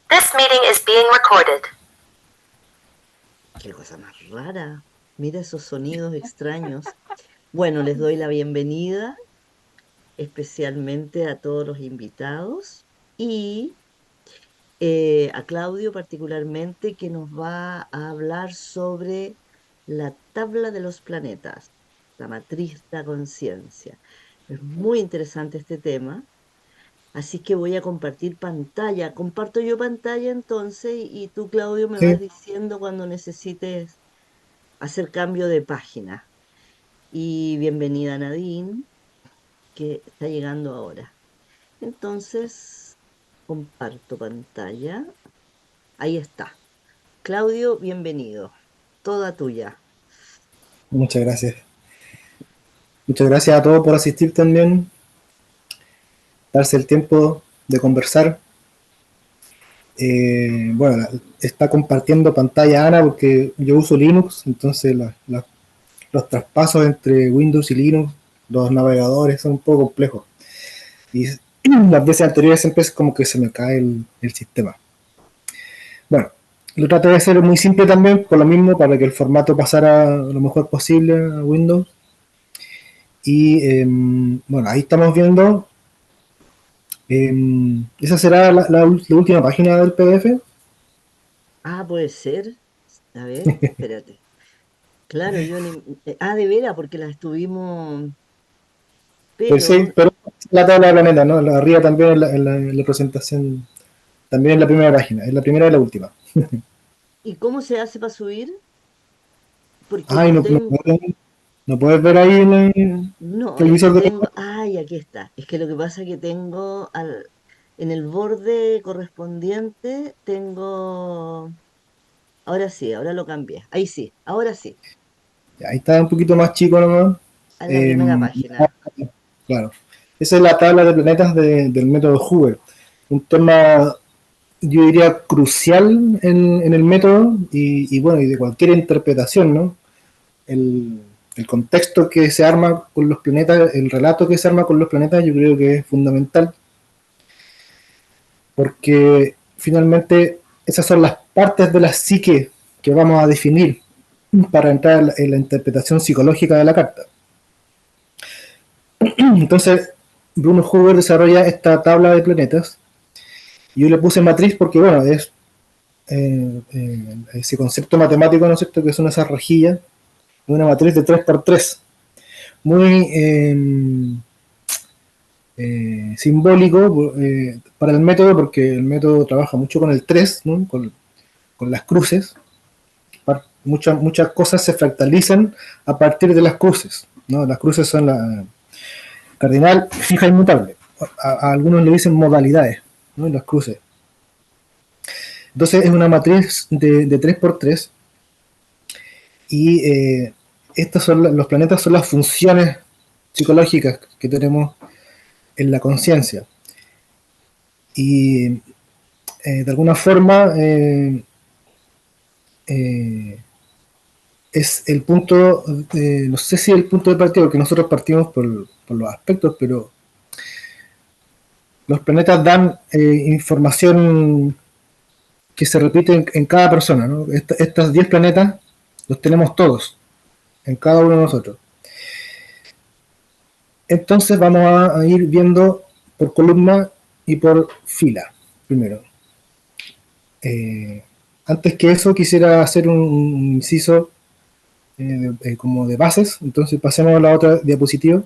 This meeting is being recorded. Qué cosa más rara. Mira esos sonidos extraños. Bueno, les doy la bienvenida especialmente a todos los invitados y a Claudio particularmente, que nos va a hablar sobre la tabla de los planetas, la matriz de la conciencia. Es muy interesante este tema. Así que voy a compartir pantalla. Comparto yo pantalla entonces y tú, Claudio, me vas Sí, diciendo cuando necesites hacer cambio de página. Y bienvenida Nadine, que está llegando ahora. Entonces, comparto pantalla. Ahí está. Claudio, bienvenido. Toda tuya. muchas gracias. Muchas gracias a todos por asistir también, darse el tiempo de conversar. Bueno, está compartiendo pantalla Ana porque yo uso Linux, entonces los traspasos entre Windows y Linux, los navegadores son un poco complejos. Y las veces anteriores siempre es como que se me cae el sistema. Bueno, lo traté de hacer muy simple también, por lo mismo, para que el formato pasara lo mejor posible a Windows. Y bueno, ahí estamos viendo. ¿Esa será la última página del PDF? Ah, puede ser. A ver, espérate. Claro, yo ni... de veras, porque la estuvimos... Pues Pero, sí, pero la tabla de planeta, ¿no? La arriba también en la presentación, también en la primera página, es la primera y la última. ¿y cómo se hace para subir? Porque Ay, no no, no, tengo... no puedes ver ahí en No, el es que visor de... tengo, ay, aquí está. Es que lo que pasa es que tengo en el borde correspondiente, tengo, ahora sí, ahora lo cambié. Ahí sí, ahora sí, Ahí está un poquito más chico nomás. a la primera Em, página. claro. Esa es la tabla de planetas del método Hubble. Un tema, yo diría, crucial en el método y bueno, y de cualquier interpretación, ¿no? el, el contexto que se arma con los planetas, el relato que se arma con los planetas, yo creo que es fundamental, porque finalmente esas son las partes de la psique que vamos a definir para entrar en la interpretación psicológica de la carta. Entonces, Bruno Huber desarrolla esta tabla de planetas, y yo le puse matriz porque, bueno, es ese concepto matemático, ¿no es cierto?, que son esas rejillas, una matriz de 3 por 3 muy simbólico para el método, porque el método trabaja mucho con el 3, ¿no? con las cruces. Muchas cosas se fractalizan a partir de las cruces, ¿no? Las cruces son la cardinal, fija e inmutable. A algunos le dicen modalidades, ¿no? Las cruces. Entonces es una matriz de 3 por 3 y estos son los planetas, son las funciones psicológicas que tenemos en la conciencia. Y de alguna forma eh, es el punto, no sé si el punto de partida, porque nosotros partimos por los aspectos, pero los planetas dan información que se repite en cada persona, ¿no? Estas 10 planetas los tenemos todos, en cada uno de nosotros. Entonces vamos a ir viendo por columna y por fila, primero. Eh, Antes que eso quisiera hacer un inciso como de bases, entonces pasemos a la otra diapositiva,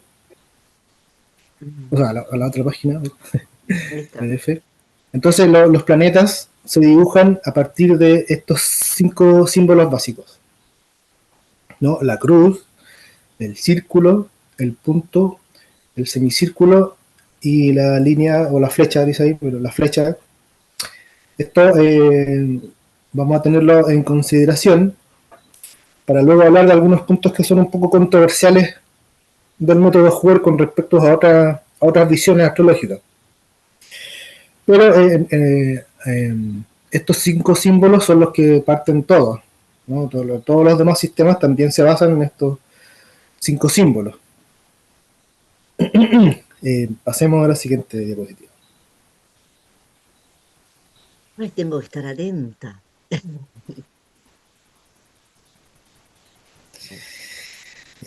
o Ujú. sea, a la otra página, Ahí está. PDF. Entonces los planetas se dibujan a partir de estos 5 símbolos básicos, ¿no? La cruz, el círculo, el punto, el semicírculo y la línea o la flecha, dice ahí, pero la flecha. Esto vamos a tenerlo en consideración para luego hablar de algunos puntos que son un poco controversiales del método de Hubble con respecto a otras visiones astrológicas. Pero estos 5 símbolos son los que parten todos, ¿no? Todos los demás sistemas también se basan en estos 5 símbolos. Pasemos a la siguiente diapositiva. Ay, tengo que estar atenta.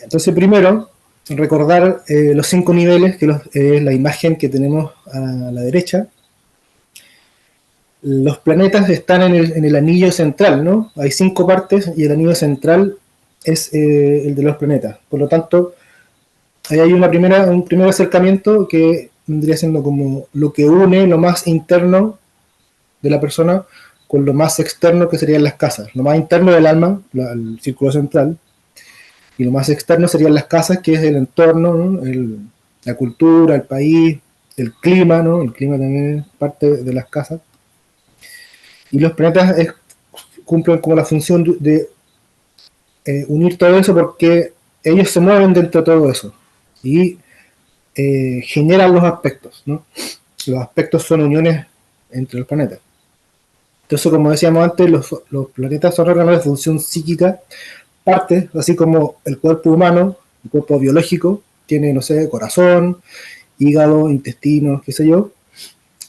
Entonces, primero, recordar los 5 niveles, que es la imagen que tenemos a la derecha. Los planetas están en el anillo central, ¿no? Hay 5 partes y el anillo central es el de los planetas. Por lo tanto, ahí hay un primer acercamiento que vendría siendo como lo que une lo más interno de la persona con lo más externo que serían las casas. Lo más interno del alma, el círculo central, y lo más externo serían las casas, que es el entorno, ¿no? La cultura, el país, el clima, ¿no? El clima también es parte de las casas. Y los planetas cumplen como la función de unir todo eso porque ellos se mueven dentro de todo eso y generan los aspectos, ¿no? Los aspectos son uniones entre los planetas. Entonces, como decíamos antes, los planetas son órganos de función psíquica, partes, así como el cuerpo humano, el cuerpo biológico, tiene, no sé, corazón, hígado, intestinos, qué sé yo.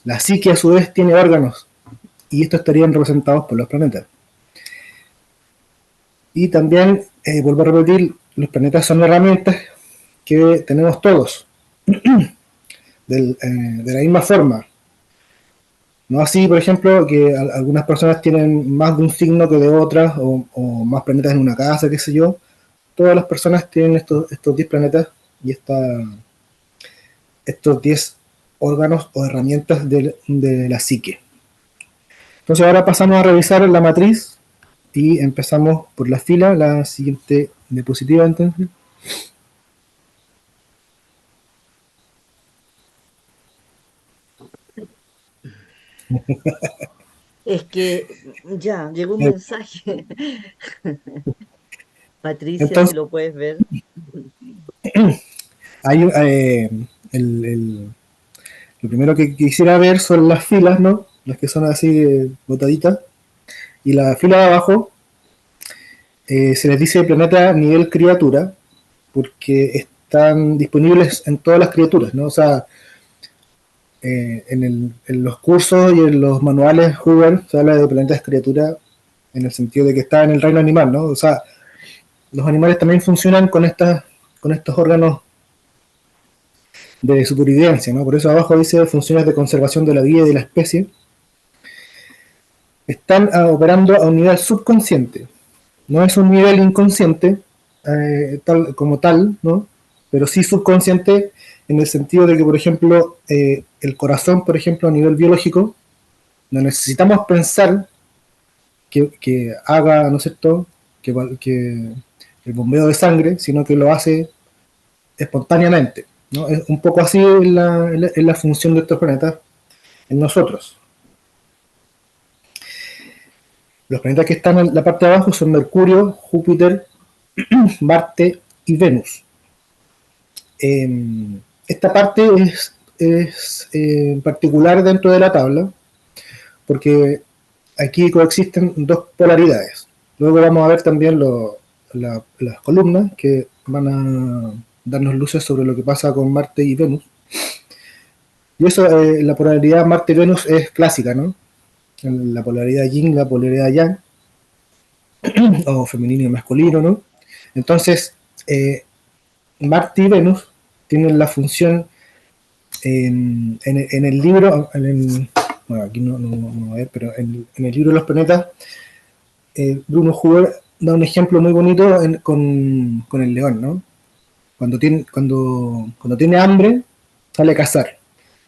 La psique, a su vez, tiene órganos, y estos estarían representados por los planetas. Y también, vuelvo a repetir, los planetas son herramientas que tenemos todos, de la misma forma. No así, por ejemplo, que algunas personas tienen más de un signo que de otras, o más planetas en una casa, qué sé yo. Todas las personas tienen estos 10 planetas y estos 10 órganos o herramientas de la psique. Entonces ahora pasamos a revisar la matriz y empezamos por la fila, la siguiente diapositiva entonces. Es que ya llegó un Eh, mensaje. Patricia, si Entonces, lo puedes ver. hay, lo primero que quisiera ver son las filas, ¿no? Las que son así botaditas. Y la fila de abajo se les dice planeta nivel criatura porque están disponibles en todas las criaturas, ¿no? O sea, en los cursos y en los manuales Hoover se habla de planetas criatura en el sentido de que está en el reino animal, ¿no? O sea, los animales también funcionan con estos órganos de supervivencia, ¿no? Por eso abajo dice funciones de conservación de la vida y de la especie. Están operando a un nivel subconsciente. No es un nivel inconsciente como tal, ¿no? Pero sí subconsciente en el sentido de que, por ejemplo, el corazón, por ejemplo, a nivel biológico, no necesitamos pensar que haga, ¿no es cierto?, que el bombeo de sangre, sino que lo hace espontáneamente, ¿no? Es un poco así en la función de estos planetas en nosotros. Los planetas que están en la parte de abajo son Mercurio, Júpiter, Marte y Venus. Esta parte es particular dentro de la tabla porque aquí coexisten dos polaridades. Luego vamos a ver también las columnas que van a darnos luces sobre lo que pasa con Marte y Venus. Y eso, la polaridad Marte-Venus es clásica, ¿no? La polaridad yin, la polaridad yang, o femenino y masculino, ¿no? Entonces, Marte y Venus tienen la función en el libro, bueno, aquí no a ver, pero en el libro de los planetas, Bruno Huber da un ejemplo muy bonito con el león, ¿no? Cuando tiene hambre, sale a cazar.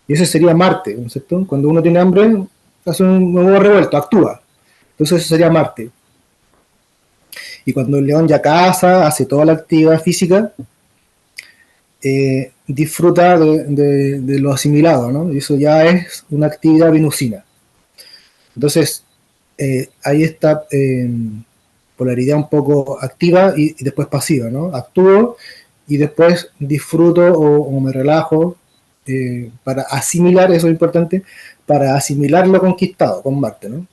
Y ese sería Marte, ¿no es cierto? Cuando uno tiene hambre, hace un huevo revuelto, actúa. Entonces eso sería Marte. Y cuando el león ya caza, hace toda la actividad física, disfruta de lo asimilado, ¿no? Y eso ya es una actividad venusina. Entonces, hay esta polaridad un poco activa y después pasiva, ¿no? Actúo y después disfruto o me relajo para asimilar, eso es importante, para asimilar lo conquistado con Marte, ¿no?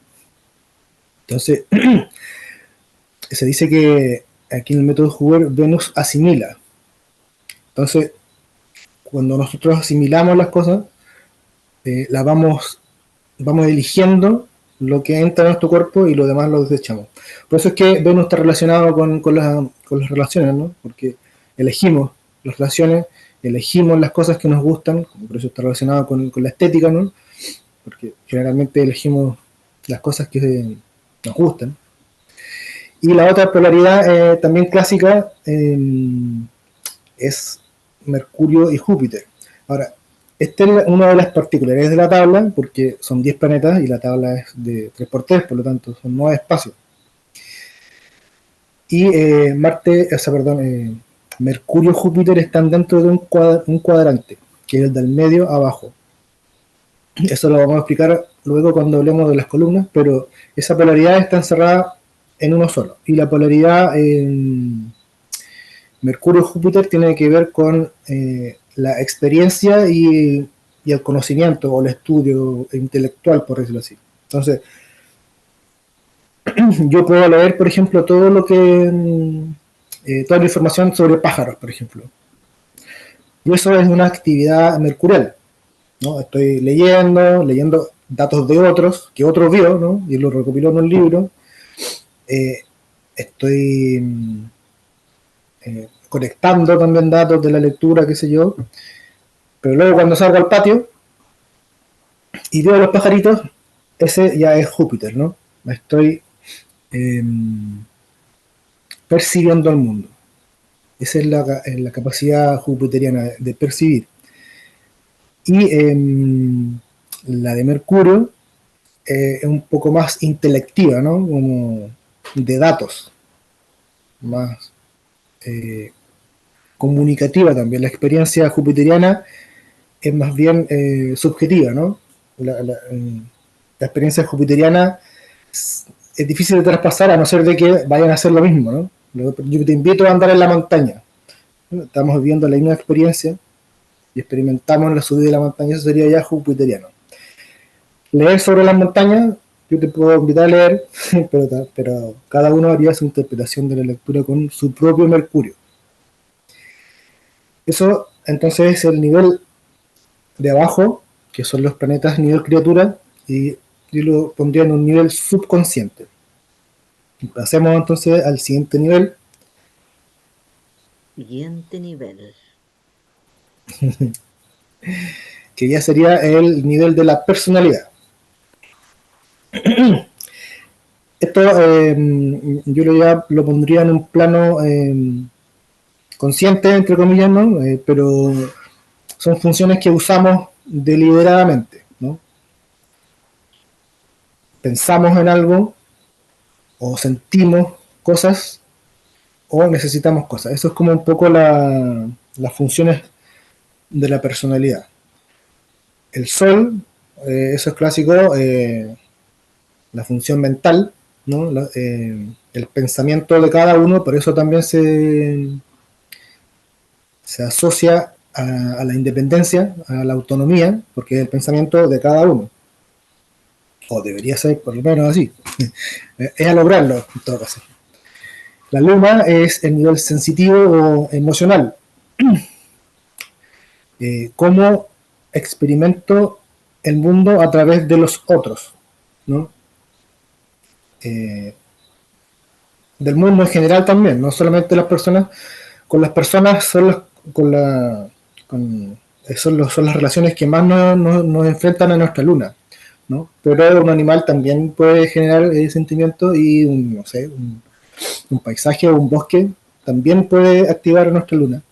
Entonces, se dice que aquí en el método Huber Venus asimila. Entonces, cuando nosotros asimilamos las cosas, las vamos eligiendo lo que entra en nuestro cuerpo y lo demás lo desechamos. Por eso es que Venus está relacionado con las relaciones, ¿no? Porque elegimos las relaciones, elegimos las cosas que nos gustan, por eso está relacionado con la estética, ¿no? Porque generalmente elegimos las cosas que nos gustan. Y la otra polaridad también clásica es Mercurio y Júpiter. Ahora, esta es una de las particularidades de la tabla, porque son 10 planetas y la tabla es de 3 por 3, por lo tanto son 9 espacios. Y Mercurio y Júpiter están dentro de un cuadrante, que es el del medio abajo. Eso lo vamos a explicar luego cuando hablemos de las columnas, pero esa polaridad está encerrada en uno solo. Y la polaridad en Mercurio-Júpiter tiene que ver con la experiencia y el conocimiento o el estudio intelectual, por decirlo así. Entonces, yo puedo leer, por ejemplo, toda la información sobre pájaros, por ejemplo. Y eso es una actividad mercurial, ¿no? Estoy leyendo datos de otros, que otros vio, ¿no? Y lo recopiló en un libro. Eh, Estoy conectando también datos de la lectura, qué sé yo. Pero luego cuando salgo al patio y veo los pajaritos, ese ya es Júpiter, ¿no? Estoy eh, percibiendo el mundo. Esa es la capacidad jupiteriana de percibir. Y la de Mercurio es un poco más intelectiva, ¿no? Como de datos, más eh, comunicativa también. La experiencia jupiteriana es más bien subjetiva, ¿no? La experiencia jupiteriana es difícil de traspasar a no ser de que vayan a hacer lo mismo, ¿no? Yo te invito a andar en la montaña. Estamos viviendo la misma experiencia y experimentamos la subida de la montaña, eso sería ya jupiteriano. Leer sobre las montañas, yo te puedo invitar a leer, pero cada uno haría su interpretación de la lectura con su propio Mercurio. Eso entonces es el nivel de abajo, que son los planetas nivel criatura, y yo lo pondría en un nivel subconsciente. Pasemos entonces al siguiente nivel, Siguiente nivel. que ya sería el nivel de la personalidad. Esto yo lo pondría en un plano consciente, entre comillas, ¿no? Pero son funciones que usamos deliberadamente, ¿no? Pensamos en algo o sentimos cosas o necesitamos cosas. Eso es como un poco las funciones de la personalidad. El sol, eso es clásico, la función mental, ¿no? El pensamiento de cada uno, por eso también se asocia a la independencia, a la autonomía, porque es el pensamiento de cada uno. O debería ser por lo menos así. Es a lograrlo, en todo caso. La luna es el nivel sensitivo o emocional. Cómo experimento el mundo a través de los otros, ¿no? Eh, Del mundo en general también, no solamente las personas. Con las personas son las, con la, con, son las relaciones que más nos enfrentan a nuestra luna, ¿no? Pero un animal también puede generar sentimientos y no sé, un paisaje o un bosque también puede activar nuestra luna,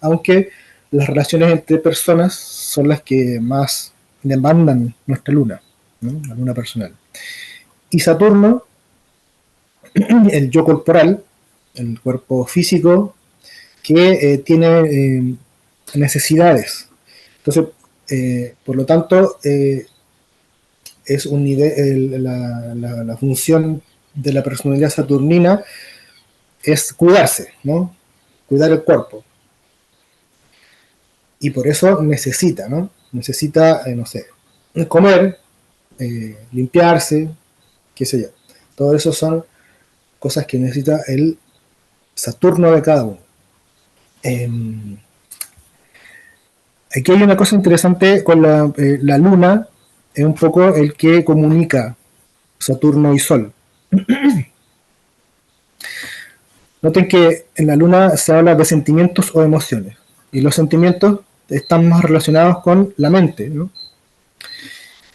aunque las relaciones entre personas son las que más demandan nuestra luna, ¿no? La luna personal. Y Saturno, el yo corporal, el cuerpo físico, que tiene necesidades. Entonces, por lo tanto, es un nivel, la función de la personalidad saturnina es cuidarse, ¿no? Cuidar el cuerpo. Y por eso necesita, ¿no? Necesita, no sé, comer, limpiarse, qué sé yo. Todo eso son cosas que necesita el Saturno de cada uno. Eh, Aquí hay una cosa interesante con la luna, es un poco el que comunica, Saturno y Sol. Noten que en la Luna se habla de sentimientos o emociones, y los sentimientos están más relacionados con la mente, ¿no?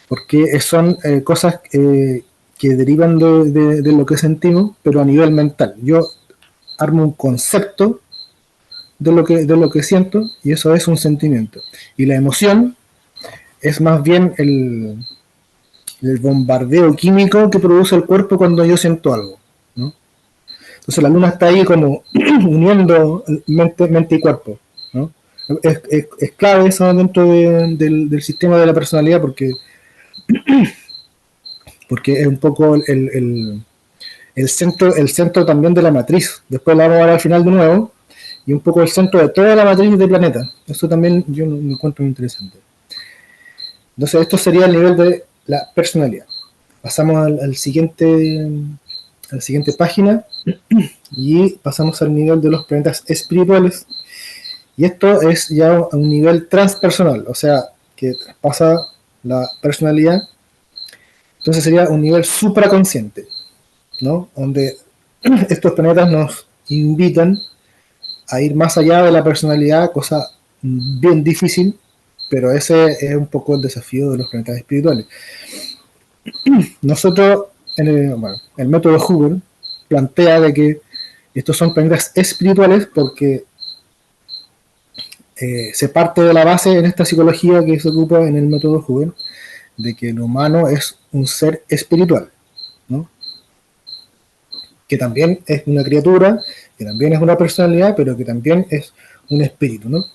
Porque son cosas que derivan de lo que sentimos, pero a nivel mental. Yo armo un concepto de lo que siento, y eso es un sentimiento. Y la emoción es más bien el bombardeo químico que produce el cuerpo cuando yo siento algo, ¿no? Entonces la luna está ahí como uniendo mente y cuerpo, ¿no? Es clave eso dentro del sistema de la personalidad, porque es un poco el centro también de la matriz. Después la vamos a ver al final de nuevo, y un poco el centro de toda la matriz del planeta. Eso también yo me encuentro muy interesante. Entonces esto sería el nivel de la personalidad. Pasamos a la siguiente página, y pasamos al nivel de los planetas espirituales. Y esto es ya a un nivel transpersonal, o sea, que traspasa la personalidad. Entonces sería un nivel supraconsciente, ¿no? Donde estos planetas nos invitan a ir más allá de la personalidad, cosa bien difícil, pero ese es un poco el desafío de los planetas espirituales. Nosotros, el método Hubble plantea de que estos son planetas espirituales porque se parte de la base en esta psicología que se ocupa en el método Hubble, de que el humano es un ser espiritual, ¿no? Que también es una criatura, que también es una personalidad, pero que también es un espíritu, ¿no?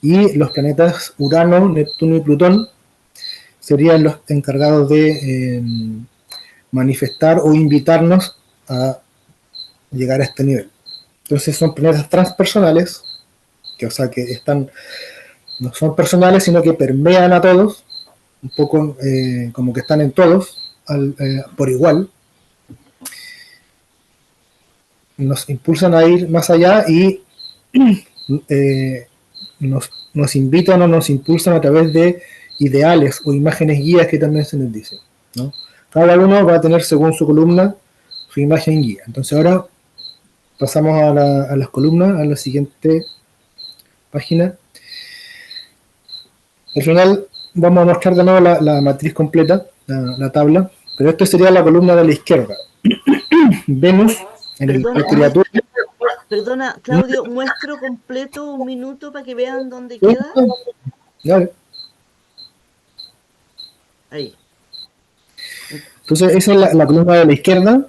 Y los planetas Urano, Neptuno y Plutón serían los encargados de manifestar o invitarnos a llegar a este nivel. Entonces son planetas transpersonales, que o sea que no son personales, sino que permean a todos, un poco como que están en todos por igual. Nos impulsan a ir más allá, y eh, nos invitan o nos impulsan a través de ideales o imágenes guías que también se nos dice, ¿no? Cada uno va a tener, según su columna, su imagen guía. Entonces ahora pasamos a las columnas, a la siguiente página. Al final vamos a mostrar de nuevo la matriz completa, la tabla, pero esta sería la columna de la izquierda. Venus en la Perdona, criatura. perdona, Claudio, muestro completo un minuto para que vean dónde queda. Ahí. Entonces esa es la columna de la izquierda.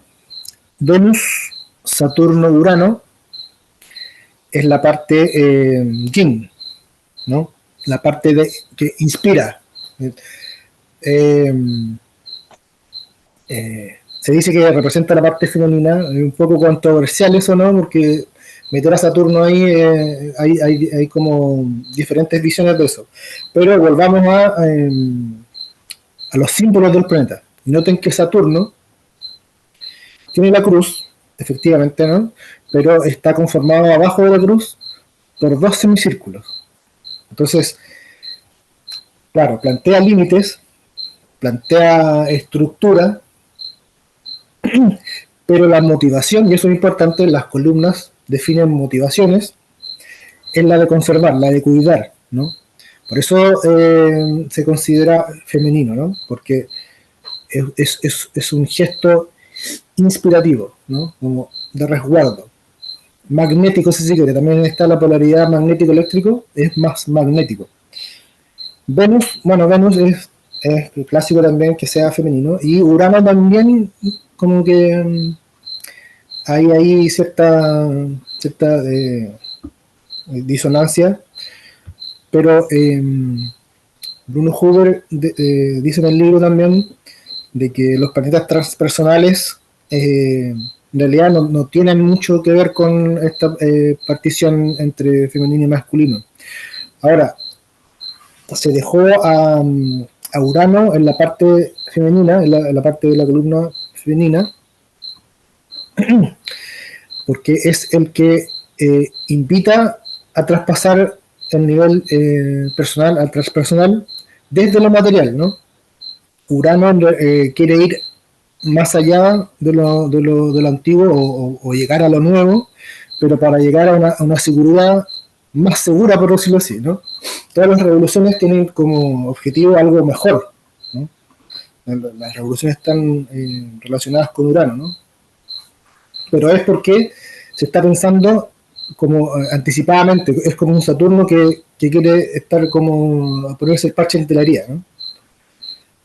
Venus, Saturno, Urano es la parte yin, ¿no? La parte que inspira. Eh, Se dice que representa la parte femenina, un poco controversial eso, ¿no? Porque meter a Saturno ahí, hay como diferentes visiones de eso. Pero volvamos a los símbolos del planeta. Noten que Saturno tiene la cruz, efectivamente, ¿no? Pero está conformado abajo de la cruz por dos semicírculos. Entonces, claro, plantea límites, plantea estructura, pero la motivación, y eso es importante, las columnas definen motivaciones, es la de conservar, la de cuidar, ¿no? Por eso se considera femenino, ¿no? Porque es un gesto inspirativo, ¿no? Como de resguardo. Magnético, si se quiere, también está la polaridad magnético-eléctrico, es más magnético. Venus, bueno, Venus es clásico también que sea femenino, y Urano también, como que hay ahí cierta disonancia, pero Bruno Huber dice en el libro también de que los planetas transpersonales en realidad no tienen mucho que ver con esta partición entre femenino y masculino. Ahora, se dejó a Urano en la parte femenina, en la parte de la columna femenina, porque es el que invita a traspasar el nivel personal al transpersonal desde lo material, ¿no? Urano quiere ir más allá de lo antiguo o llegar a lo nuevo, pero para llegar a una seguridad más segura, por decirlo así, ¿no? Todas las revoluciones tienen como objetivo algo mejor, ¿no? Las revoluciones están relacionadas con Urano, ¿no? Pero es porque se está pensando como anticipadamente, es como un Saturno que quiere estar como ponerse el parche en telaría, ¿no?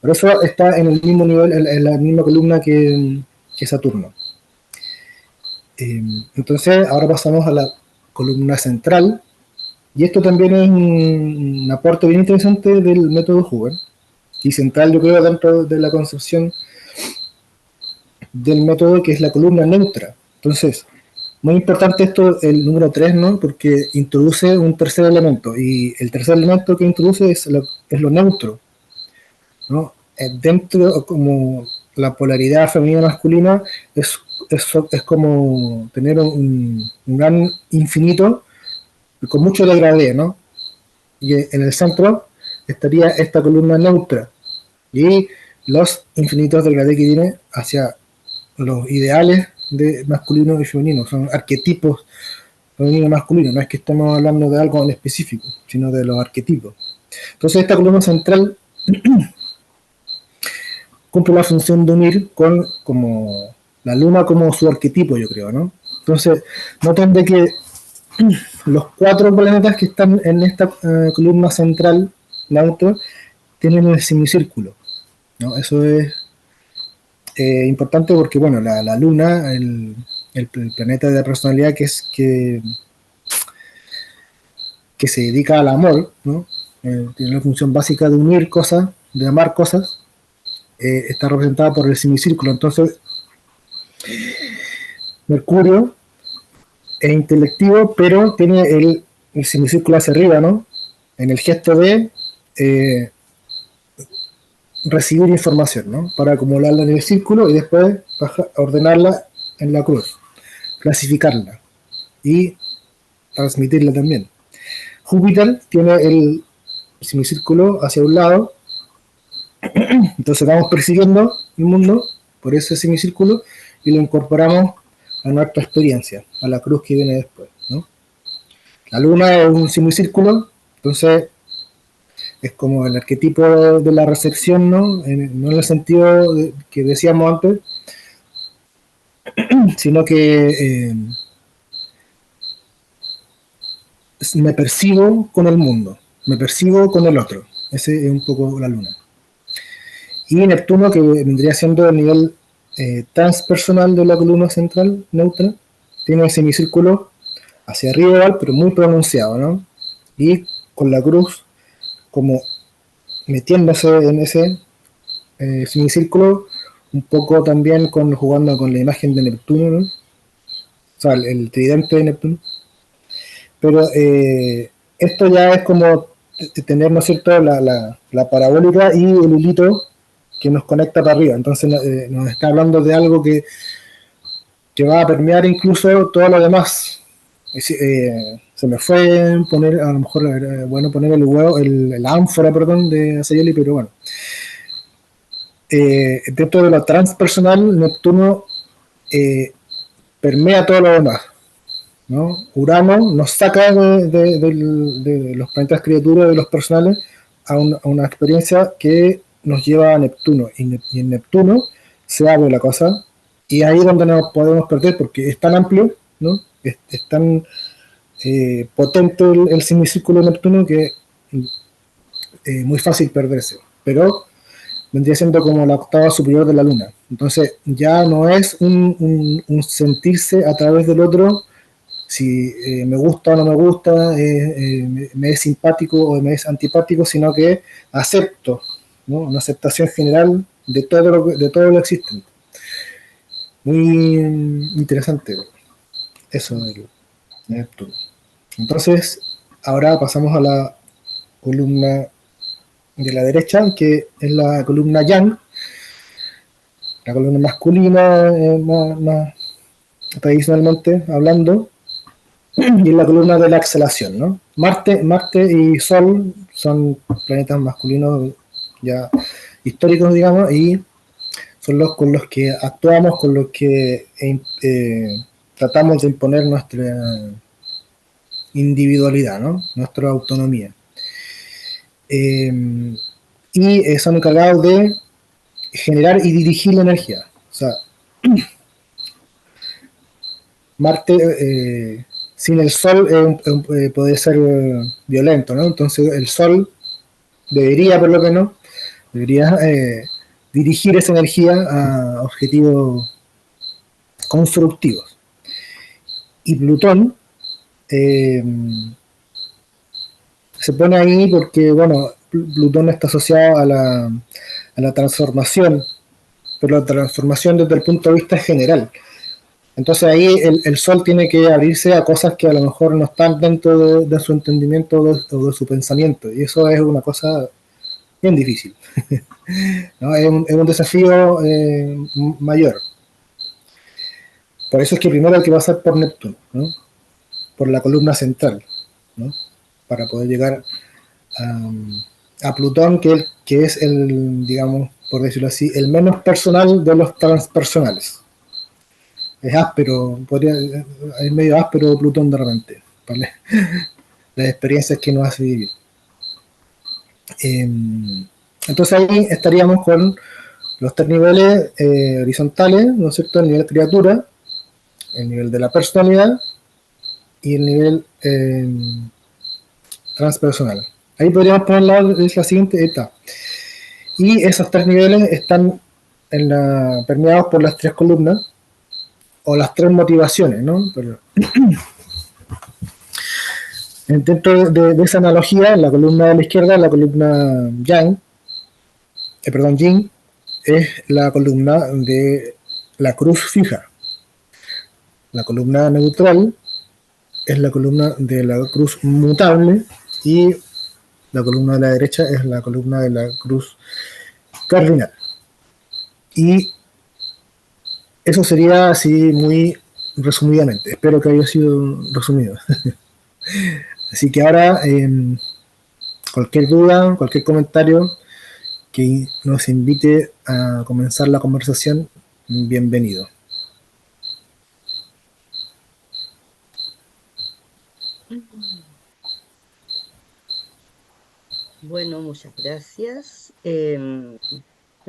Por eso está en el mismo nivel, en la misma columna que Saturno. Entonces, ahora pasamos a la columna central, y esto también es un aporte bien interesante del método Hoover, y central yo creo dentro de la concepción del método, que es la columna neutra. Entonces, muy importante esto, el número 3, ¿no? Porque introduce un tercer elemento, y el tercer elemento que introduce es lo neutro, ¿no? Dentro, como la polaridad femenina-masculina, es como tener un gran infinito con mucho degradé, ¿no? Y en el centro estaría esta columna neutra, y los infinitos degradé que tiene hacia los ideales de masculino y femenino, son arquetipos femenino y masculino, no es que estemos hablando de algo en específico, sino de los arquetipos. Entonces esta columna central cumple la función de unir con como la luna como su arquetipo, yo creo, ¿no? Entonces, noten de que los cuatro planetas que están en esta columna central, neutro, tienen el semicírculo, ¿no? Eso es importante porque, bueno, la luna, el planeta de la personalidad que se dedica al amor, ¿no? Tiene la función básica de unir cosas, de amar cosas, está representada por el semicírculo. Entonces, Mercurio es intelectivo, pero tiene el semicírculo hacia arriba, ¿no? En el gesto de eh, recibir información, ¿no? Para acumularla en el círculo y después ordenarla en la cruz, clasificarla y transmitirla también. Júpiter tiene el semicírculo hacia un lado, entonces vamos persiguiendo el mundo por ese semicírculo y lo incorporamos a nuestra experiencia, a la cruz que viene después, ¿no? La luna es un semicírculo, entonces es como el arquetipo de la recepción, ¿no? No en el sentido que decíamos antes, sino que me percibo con el mundo, me percibo con el otro. Ese es un poco la luna. Y Neptuno, que vendría siendo el nivel transpersonal de la columna central neutra, tiene el semicírculo hacia arriba igual, pero muy pronunciado, ¿no? Y con la cruz como metiéndose en ese semicírculo, un poco también jugando con la imagen de Neptuno, ¿no? O sea, el tridente de Neptuno. Pero esto ya es como tener, ¿no es cierto?, la parabólica y el hilito que nos conecta para arriba. Entonces nos está hablando de algo que va a permear incluso todo lo demás. Se me fue poner, a lo mejor bueno poner el huevo, la ánfora, perdón, de Sayoli, pero bueno. Dentro de lo transpersonal, Neptuno permea todo lo demás, ¿no? Urano nos saca de los planetas criaturas, de los personales, a una experiencia que nos lleva a Neptuno. Y en Neptuno se abre la cosa, y ahí es donde nos podemos perder, porque es tan amplio, ¿no? Es tan potente el semicírculo de Neptuno que es muy fácil perderse. Pero vendría siendo como la octava superior de la luna. Entonces ya no es un sentirse a través del otro, si me gusta o no me gusta, me es simpático o me es antipático, sino que acepto, ¿no? Una aceptación general de todo lo existente. Muy interesante eso del Neptuno. Entonces, ahora pasamos a la columna de la derecha, que es la columna Yang, la columna masculina, más tradicionalmente hablando, y es la columna de la exhalación, ¿no? Marte y Sol son planetas masculinos ya históricos, digamos, y son los con los que actuamos, con los que tratamos de imponer nuestra individualidad, ¿no? Nuestra autonomía. Eh, y son encargados de generar y dirigir la energía. O sea, Marte sin el Sol puede ser violento, ¿no? Entonces el Sol debería, por lo menos, debería dirigir esa energía a objetivos constructivos. Y Plutón eh, se pone ahí porque, bueno, Plutón está asociado a la transformación, pero la transformación desde el punto de vista general. Entonces ahí el Sol tiene que abrirse a cosas que a lo mejor no están dentro de su entendimiento o de su pensamiento. Y eso es una cosa bien difícil. ¿No? Es un desafío mayor. Por eso es que primero hay que pasar por Neptuno, ¿no? Por la columna central, ¿no? Para poder llegar a Plutón, que es el, digamos, por decirlo así, el menos personal de los transpersonales. Es áspero, es medio áspero Plutón de repente, ¿vale? Las experiencias que nos hace vivir. Eh, entonces ahí estaríamos con los tres niveles horizontales, ¿no es cierto? El nivel criatura, el nivel de la personalidad y el nivel transpersonal. Ahí podríamos poner la siguiente etapa. Y esos tres niveles están permeados por las tres columnas o las tres motivaciones, ¿no? Pero dentro de esa analogía, la columna de la izquierda, la columna Yang, perdón, Yin, es la columna de la cruz fija. La columna neutral es la columna de la cruz mutable y la columna de la derecha es la columna de la cruz cardinal. Y eso sería así muy resumidamente. Espero que haya sido resumido. Así que ahora, cualquier duda, cualquier comentario que nos invite a comenzar la conversación, bienvenido. Bueno, muchas gracias. Me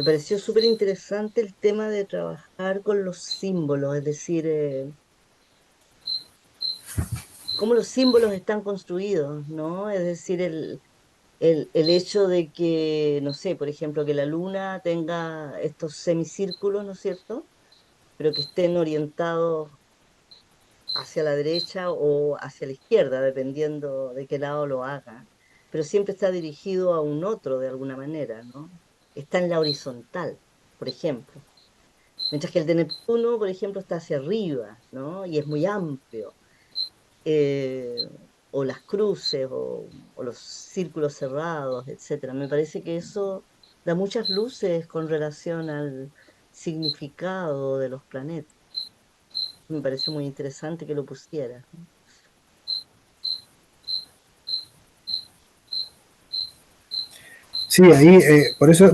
pareció súper interesante el tema de trabajar con los símbolos, es decir, cómo los símbolos están construidos, ¿no? Es decir, el hecho de que, no sé, por ejemplo, que la luna tenga estos semicírculos, ¿no es cierto? Pero que estén orientados hacia la derecha o hacia la izquierda, dependiendo de qué lado lo haga. Pero siempre está dirigido a un otro de alguna manera, ¿no? Está en la horizontal, por ejemplo. Mientras que el de Neptuno, por ejemplo, está hacia arriba, ¿no? Y es muy amplio. eh, o las cruces, o los círculos cerrados, etcétera. Me parece que eso da muchas luces con relación al significado de los planetas. Me pareció muy interesante que lo pusiera. Sí, ahí, por eso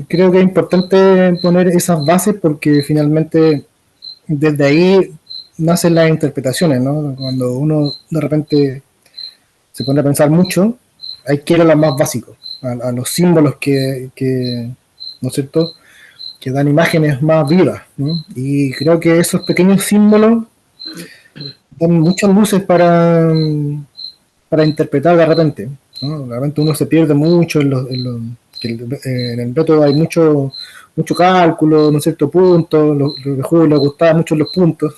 creo que es importante poner esas bases porque finalmente desde ahí nacen las interpretaciones, ¿no? Cuando uno de repente se pone a pensar mucho, hay que ir a los más básicos, a los símbolos ¿no es cierto?, que dan imágenes más vivas, ¿no? Y creo que esos pequeños símbolos dan muchas luces para interpretar de repente, ¿no? De repente uno se pierde mucho en el método hay mucho cálculo, ¿no es cierto?, puntos, lo que juego le gustaba mucho los puntos,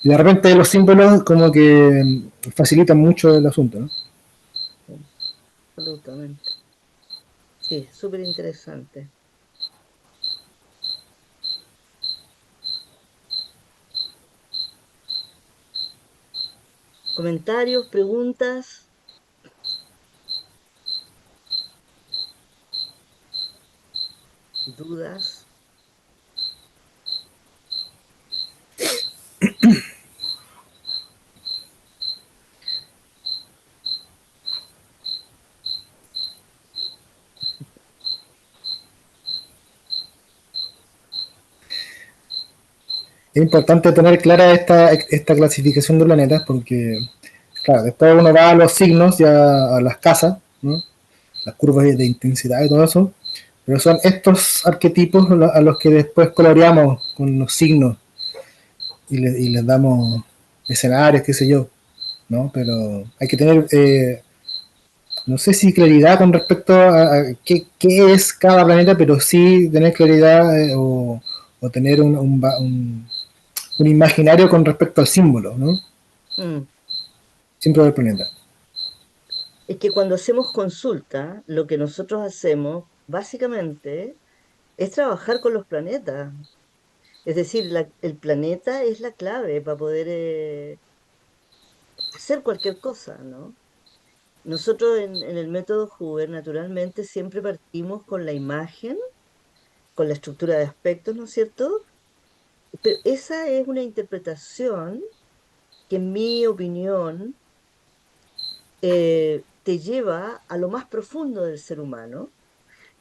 y de repente los símbolos como que facilitan mucho el asunto, ¿no? Sí, absolutamente. Sí, súper interesante. ¿Comentarios, preguntas, dudas? Es importante tener clara esta clasificación de planetas porque, claro, después uno va a los signos, ya a las casas, ¿no? Las curvas de intensidad y todo eso, pero son estos arquetipos a los que después coloreamos con los signos y les damos escenarios, qué sé yo, ¿no? Pero hay que tener, no sé si claridad con respecto a qué es cada planeta, pero sí tener claridad o tener un imaginario con respecto al símbolo, ¿no? Mm. Símbolo del planeta. Es que cuando hacemos consulta, lo que nosotros hacemos básicamente es trabajar con los planetas. Es decir, el planeta es la clave para poder hacer cualquier cosa, ¿no? Nosotros en el método Hoover, naturalmente, siempre partimos con la imagen, con la estructura de aspectos, ¿no es cierto? Pero esa es una interpretación que, en mi opinión, te lleva a lo más profundo del ser humano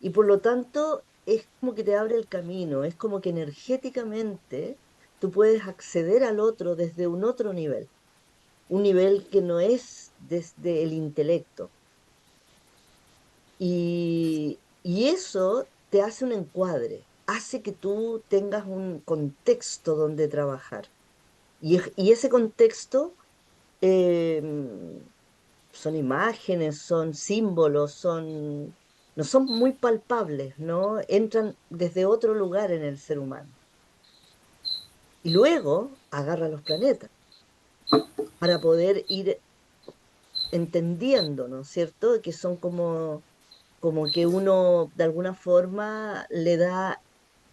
y por lo tanto es como que te abre el camino, es como que energéticamente tú puedes acceder al otro desde un otro nivel, un nivel que no es desde el intelecto. Y eso te hace un encuadre, hace que tú tengas un contexto donde trabajar. Y ese contexto eh, son imágenes, son símbolos, no son muy palpables, ¿no? Entran desde otro lugar en el ser humano. Y luego agarra los planetas para poder ir entendiendo, ¿no es cierto? Que son como que uno de alguna forma le da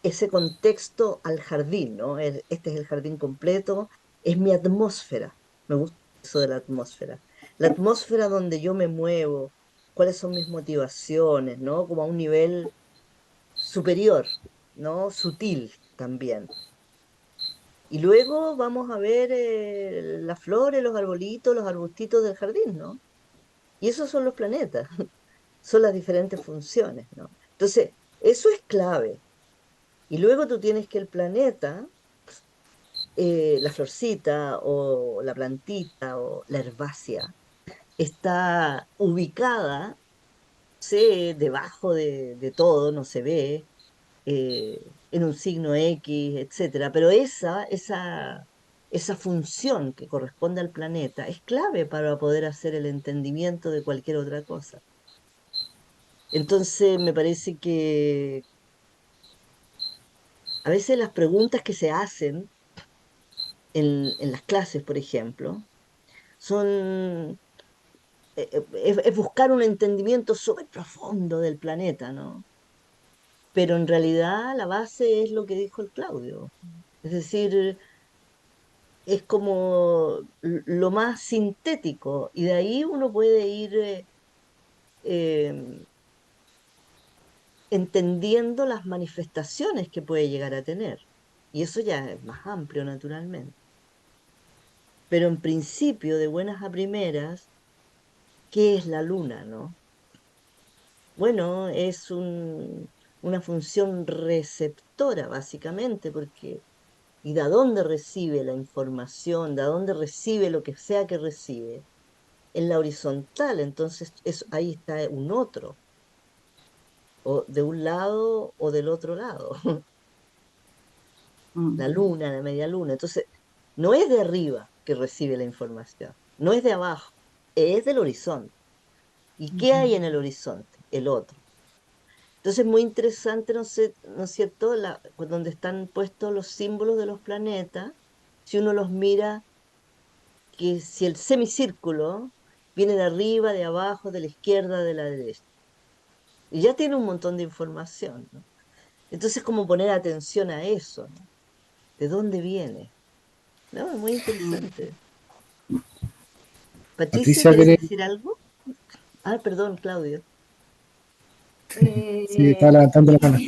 ese contexto al jardín, ¿no? Este es el jardín completo, es mi atmósfera, me gusta eso de la atmósfera. La atmósfera donde yo me muevo, cuáles son mis motivaciones, ¿no? Como a un nivel superior, ¿no? Sutil también. Y luego vamos a ver las flores, los arbolitos, los arbustitos del jardín, ¿no? Y esos son los planetas, son las diferentes funciones, ¿no? Entonces, eso es clave. Y luego tú tienes que el planeta, la florcita o la plantita o la herbácea, está ubicada, sé, debajo de todo, no se ve, en un signo X, etcétera. Pero esa función que corresponde al planeta es clave para poder hacer el entendimiento de cualquier otra cosa. Entonces, me parece que a veces las preguntas que se hacen en las clases, por ejemplo, son, es buscar un entendimiento súper profundo del planeta, ¿no? Pero en realidad la base es lo que dijo el Claudio. Es decir, es como lo más sintético y de ahí uno puede ir eh, entendiendo las manifestaciones que puede llegar a tener. Y eso ya es más amplio, naturalmente. Pero en principio, de buenas a primeras, ¿qué es la luna, no? Bueno, es una función receptora, básicamente, porque ¿y de dónde recibe la información? ¿De dónde recibe lo que sea que recibe? En la horizontal, entonces ahí está un otro, o de un lado o del otro lado, Mm, la luna, la media luna. Entonces, no es de arriba que recibe la información, no es de abajo, es del horizonte. ¿Y qué ujú. hay en el horizonte? El otro. Entonces, muy interesante, ¿no sé, no es cierto? Donde están puestos los símbolos de los planetas, si uno los mira, que si el semicírculo viene de arriba, de abajo, de la izquierda, de la derecha. Y ya tiene un montón de información, ¿no? Entonces, como poner atención a eso, ¿no? ¿De dónde viene? ¿No? Es muy interesante. Patricia, Patricia ¿quieres quiere, decir algo? Ah, perdón, Claudio. sí, Eh, está levantando la mano.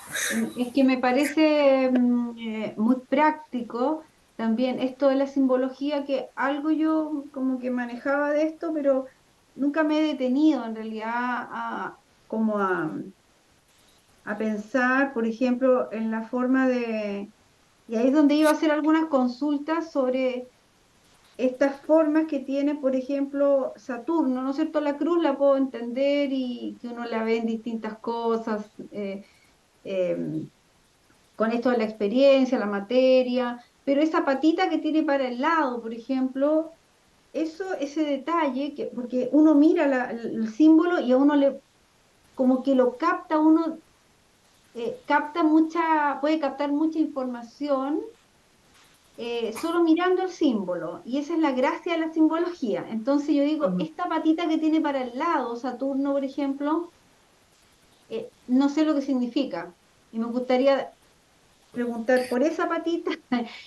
sí, es que me parece muy práctico también esto de la simbología, que algo yo como que manejaba de esto, pero nunca me he detenido en realidad como a pensar, por ejemplo, en la forma Y ahí es donde iba a hacer algunas consultas sobre estas formas que tiene, por ejemplo, Saturno, ¿no es cierto? La cruz la puedo entender y que uno la ve en distintas cosas, eh, con esto de la experiencia, la materia, pero esa patita que tiene para el lado, por ejemplo, eso, ese detalle, que, porque uno mira el símbolo y a uno le, como que lo capta, uno capta mucha, puede captar mucha información solo mirando el símbolo, y esa es la gracia de la simbología. Entonces yo digo, Ujú. esta patita que tiene para el lado, Saturno, por ejemplo, no sé lo que significa, y me gustaría preguntar por esa patita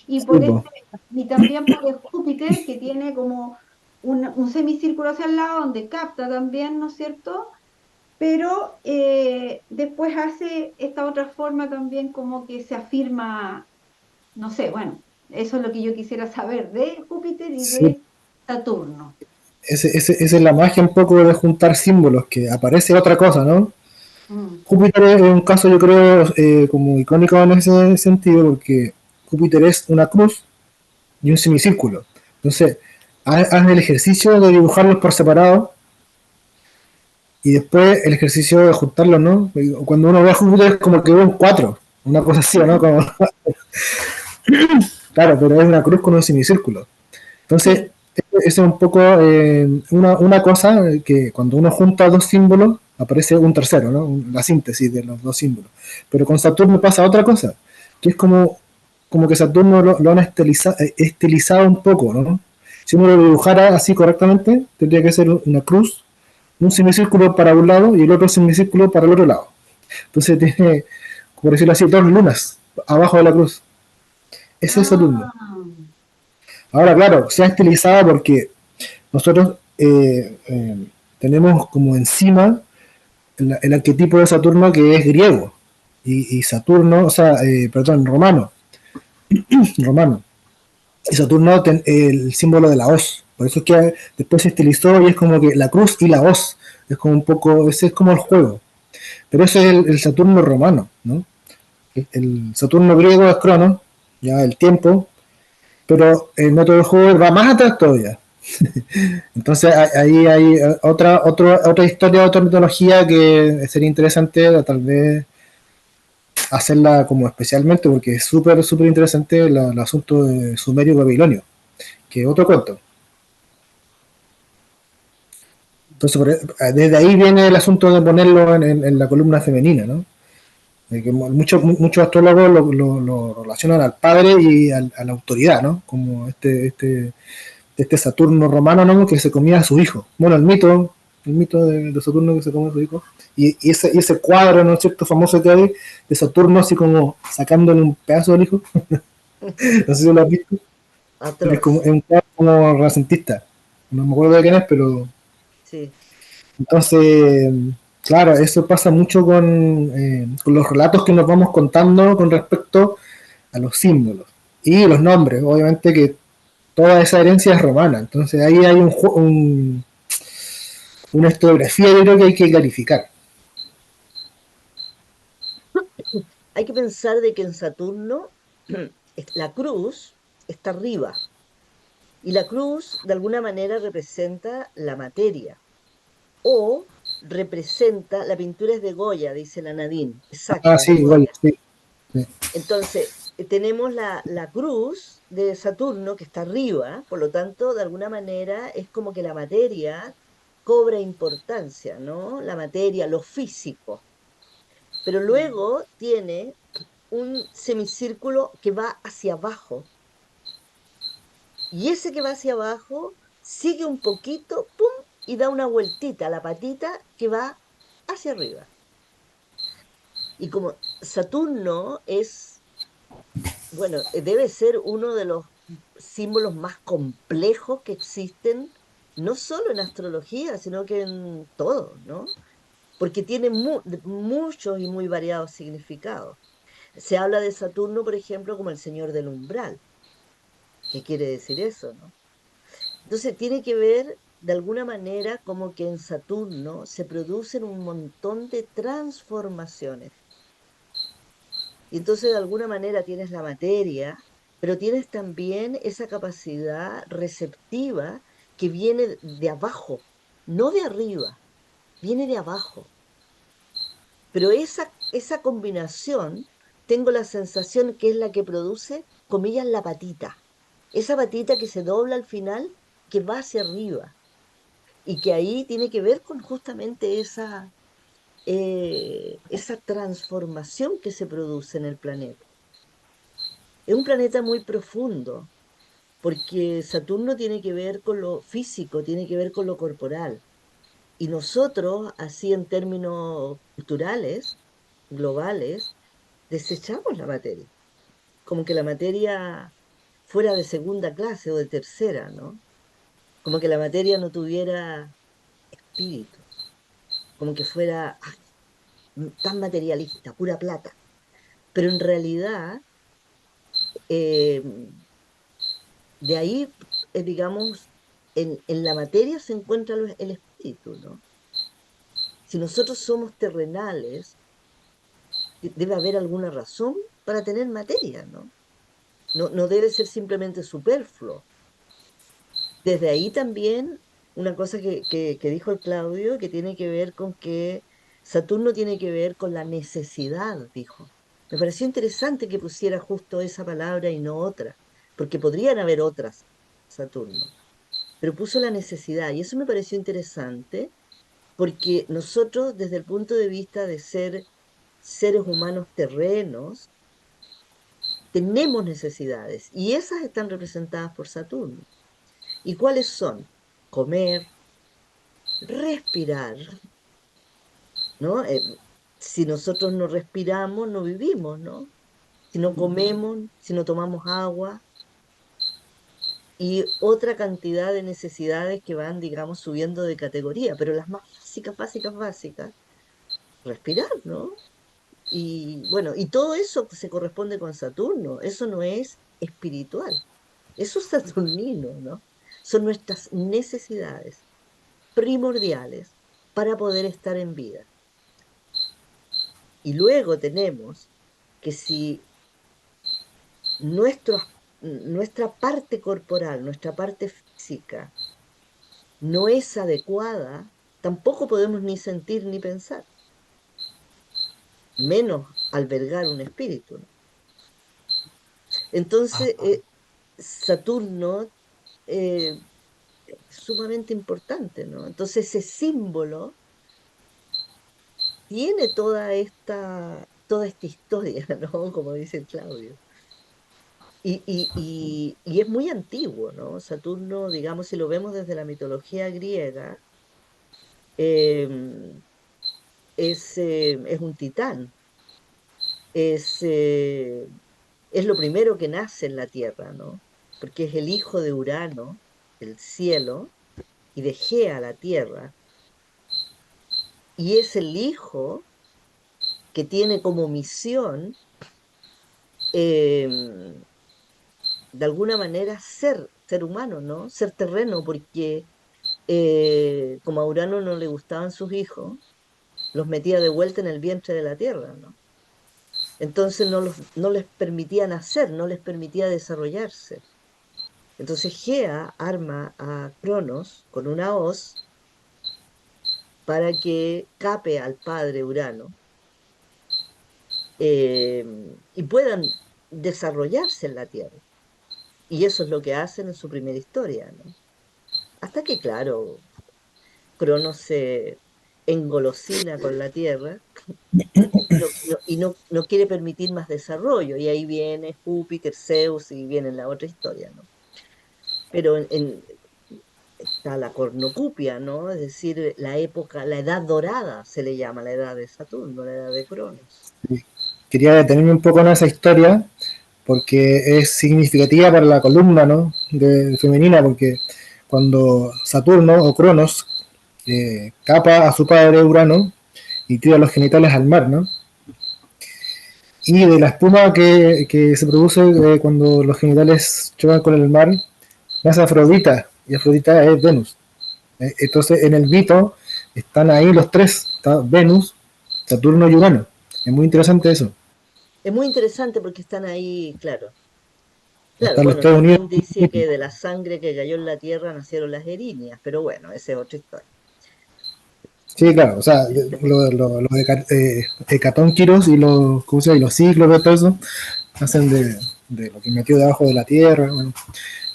y Sí, por po. y también por el Júpiter, que tiene como un semicírculo hacia el lado donde capta también, ¿no es cierto? Pero después hace esta otra forma también como que se afirma, no sé, bueno, eso es lo que yo quisiera saber de Júpiter y Sí, de Saturno. esa es la magia un poco de juntar símbolos, que aparece otra cosa, ¿no? Mm. Júpiter es un caso, yo creo, como icónico en ese sentido, porque Júpiter es una cruz y un semicírculo. Entonces, haz el ejercicio de dibujarlos por separado y después el ejercicio de juntarlos, ¿no? Cuando uno ve a Júpiter es como que ve un 4, una cosa así, ¿no? Como, claro, pero es una cruz con un semicírculo. Entonces, Sí, eso es un poco una cosa que cuando uno junta dos símbolos aparece un tercero, ¿no? La síntesis de los dos símbolos. Pero con Saturno pasa otra cosa, que es como que Saturno lo han estilizado un poco, ¿no? Si uno lo dibujara así correctamente, tendría que ser una cruz, un semicírculo para un lado y el otro semicírculo para el otro lado. Entonces tiene, por decirlo así, dos lunas abajo de la cruz. Ese es Saturno. ah, Ahora, claro, se ha estilizado porque nosotros tenemos como encima el arquetipo de Saturno que es griego y Saturno, o sea, perdón, romano. Y Saturno el símbolo de la hoz. Por eso es que después se estilizó y es como que la cruz y la hoz. Es como un poco, ese es como el juego. Pero ese es el Saturno romano, ¿no? El Saturno griego es Cronos, ya el tiempo, pero el método de juego va más atrás todavía. Entonces ahí hay otra historia, otra mitología que sería interesante tal vez hacerla como especialmente porque es súper, súper interesante el asunto de Sumerio y Babilonio, que es otro cuento. Entonces desde ahí viene el asunto de ponerlo en la columna femenina, ¿no? De que muchos astrólogos lo relacionan al padre y a la autoridad, ¿no? Como este Saturno romano, ¿no? Que se comía a su hijo. Bueno, el mito de Saturno que se come a su hijo. Y ese cuadro, ¿no es cierto?, famoso que hay de Saturno así como sacándole un pedazo del hijo. No sé si lo has visto, pero Atroz, es un cuadro como renacentista. No me acuerdo de quién es, pero sí. entonces, claro, eso pasa mucho con los relatos que nos vamos contando con respecto a los símbolos y los nombres. Obviamente que toda esa herencia es romana. Entonces ahí hay una historiografía, yo creo que hay que clarificar. Hay que pensar de que en Saturno la cruz está arriba y la cruz de alguna manera representa la materia o representa, la pintura es de Goya, dice la Nadine, Ah, exacto, es sí, de igual, Goya. sí, sí. Entonces, tenemos la cruz de Saturno que está arriba, por lo tanto, de alguna manera es como que la materia cobra importancia, ¿no? La materia, lo físico. Pero mm, luego tiene un semicírculo que va hacia abajo y ese que va hacia abajo sigue un poquito, ¡pum! Y da una vueltita a la patita que va hacia arriba. Y como Saturno es, bueno, debe ser uno de los símbolos más complejos que existen, no solo en astrología, sino que en todo, ¿no? Porque tiene muchos y muy variados significados. Se habla de Saturno, por ejemplo, como el señor del umbral. ¿Qué quiere decir eso, no? Entonces tiene que ver de alguna manera como que en Saturno se producen un montón de transformaciones. Y entonces de alguna manera tienes la materia, pero tienes también esa capacidad receptiva que viene de abajo, no de arriba, viene de abajo. Pero esa combinación, tengo la sensación que es la que produce, comillas, la patita. Esa patita que se dobla al final, que va hacia arriba. Y que ahí tiene que ver con justamente esa transformación que se produce en el planeta. Es un planeta muy profundo, porque Saturno tiene que ver con lo físico, tiene que ver con lo corporal. Y nosotros, así en términos culturales, globales, desechamos la materia, como que la materia fuera de segunda clase o de tercera, ¿no? Como que la materia no tuviera espíritu, como que fuera tan materialista, pura plata. Pero en realidad, eh, de ahí, digamos, en la materia se encuentra el espíritu, ¿no? Si nosotros somos terrenales, debe haber alguna razón para tener materia, ¿no? No debe ser simplemente superfluo. Desde ahí también una cosa que dijo el Claudio, que tiene que ver con que Saturno tiene que ver con la necesidad, dijo. Me pareció interesante que pusiera justo esa palabra y no otra, porque podrían haber otras, Saturno, pero puso la necesidad y eso me pareció interesante porque nosotros desde el punto de vista de ser seres humanos terrenos, tenemos necesidades y esas están representadas por Saturno. ¿Y cuáles son? Comer, respirar, ¿no? Si nosotros no respiramos, no vivimos, ¿no? Si no comemos, si no tomamos agua y otra cantidad de necesidades que van, digamos, subiendo de categoría, pero las más básicas, básicas, básicas, respirar, ¿no? Y bueno, y todo eso se corresponde con Saturno, eso no es espiritual, eso es saturnino, ¿no? Son nuestras necesidades primordiales para poder estar en vida. Y luego tenemos que si nuestro, nuestra parte corporal, nuestra parte física no es adecuada, tampoco podemos ni sentir ni pensar, menos albergar un espíritu, ¿no? Entonces, Saturno eh, es sumamente importante, ¿no? Entonces, ese símbolo tiene toda esta historia, ¿no? Como dice Claudio. Y es muy antiguo, ¿no? Saturno, digamos, si lo vemos desde la mitología griega, eh, es un titán, es, eh, es lo primero que nace en la Tierra, ¿no? Porque es el hijo de Urano, el cielo, y de Gea, la Tierra, y es el hijo que tiene como misión, eh, de alguna manera, ser humano, ¿no? Ser terreno, porque como a Urano no le gustaban sus hijos, los metía de vuelta en el vientre de la Tierra, ¿no? Entonces no les permitía nacer, no les permitía desarrollarse. Entonces Gea arma a Cronos con una hoz para que cape al padre Urano, eh, y puedan desarrollarse en la Tierra. Y eso es lo que hacen en su primera historia, ¿no? Hasta que, claro, Cronos se engolosina con la Tierra y no quiere permitir más desarrollo. Y ahí viene Júpiter, Zeus y viene la otra historia, ¿no? Pero está la cornucopia, ¿no? Es decir, la época, la edad dorada se le llama, la edad de Saturno, la edad de Cronos. Quería detenerme un poco en esa historia porque es significativa para la columna, ¿no? Femenina, porque cuando Saturno o Cronos capa a su padre Urano y tira los genitales al mar, ¿no? Y de la espuma que se produce cuando los genitales chocan con el mar, nace Afrodita, y Afrodita es Venus. Entonces en el mito están ahí los tres, está Venus, Saturno y Urano. Es muy interesante eso. Es muy interesante porque están ahí, claro. Claro, Están los bueno, Estados Unidos. también dice que de la sangre que cayó en la tierra nacieron las erinias, pero bueno, esa es otra historia. Sí, claro, o sea, lo de Hecatónquiros y los, ¿cómo se llama? Y los cíclopes, todo eso, hacen de lo que metió debajo de la tierra. Bueno,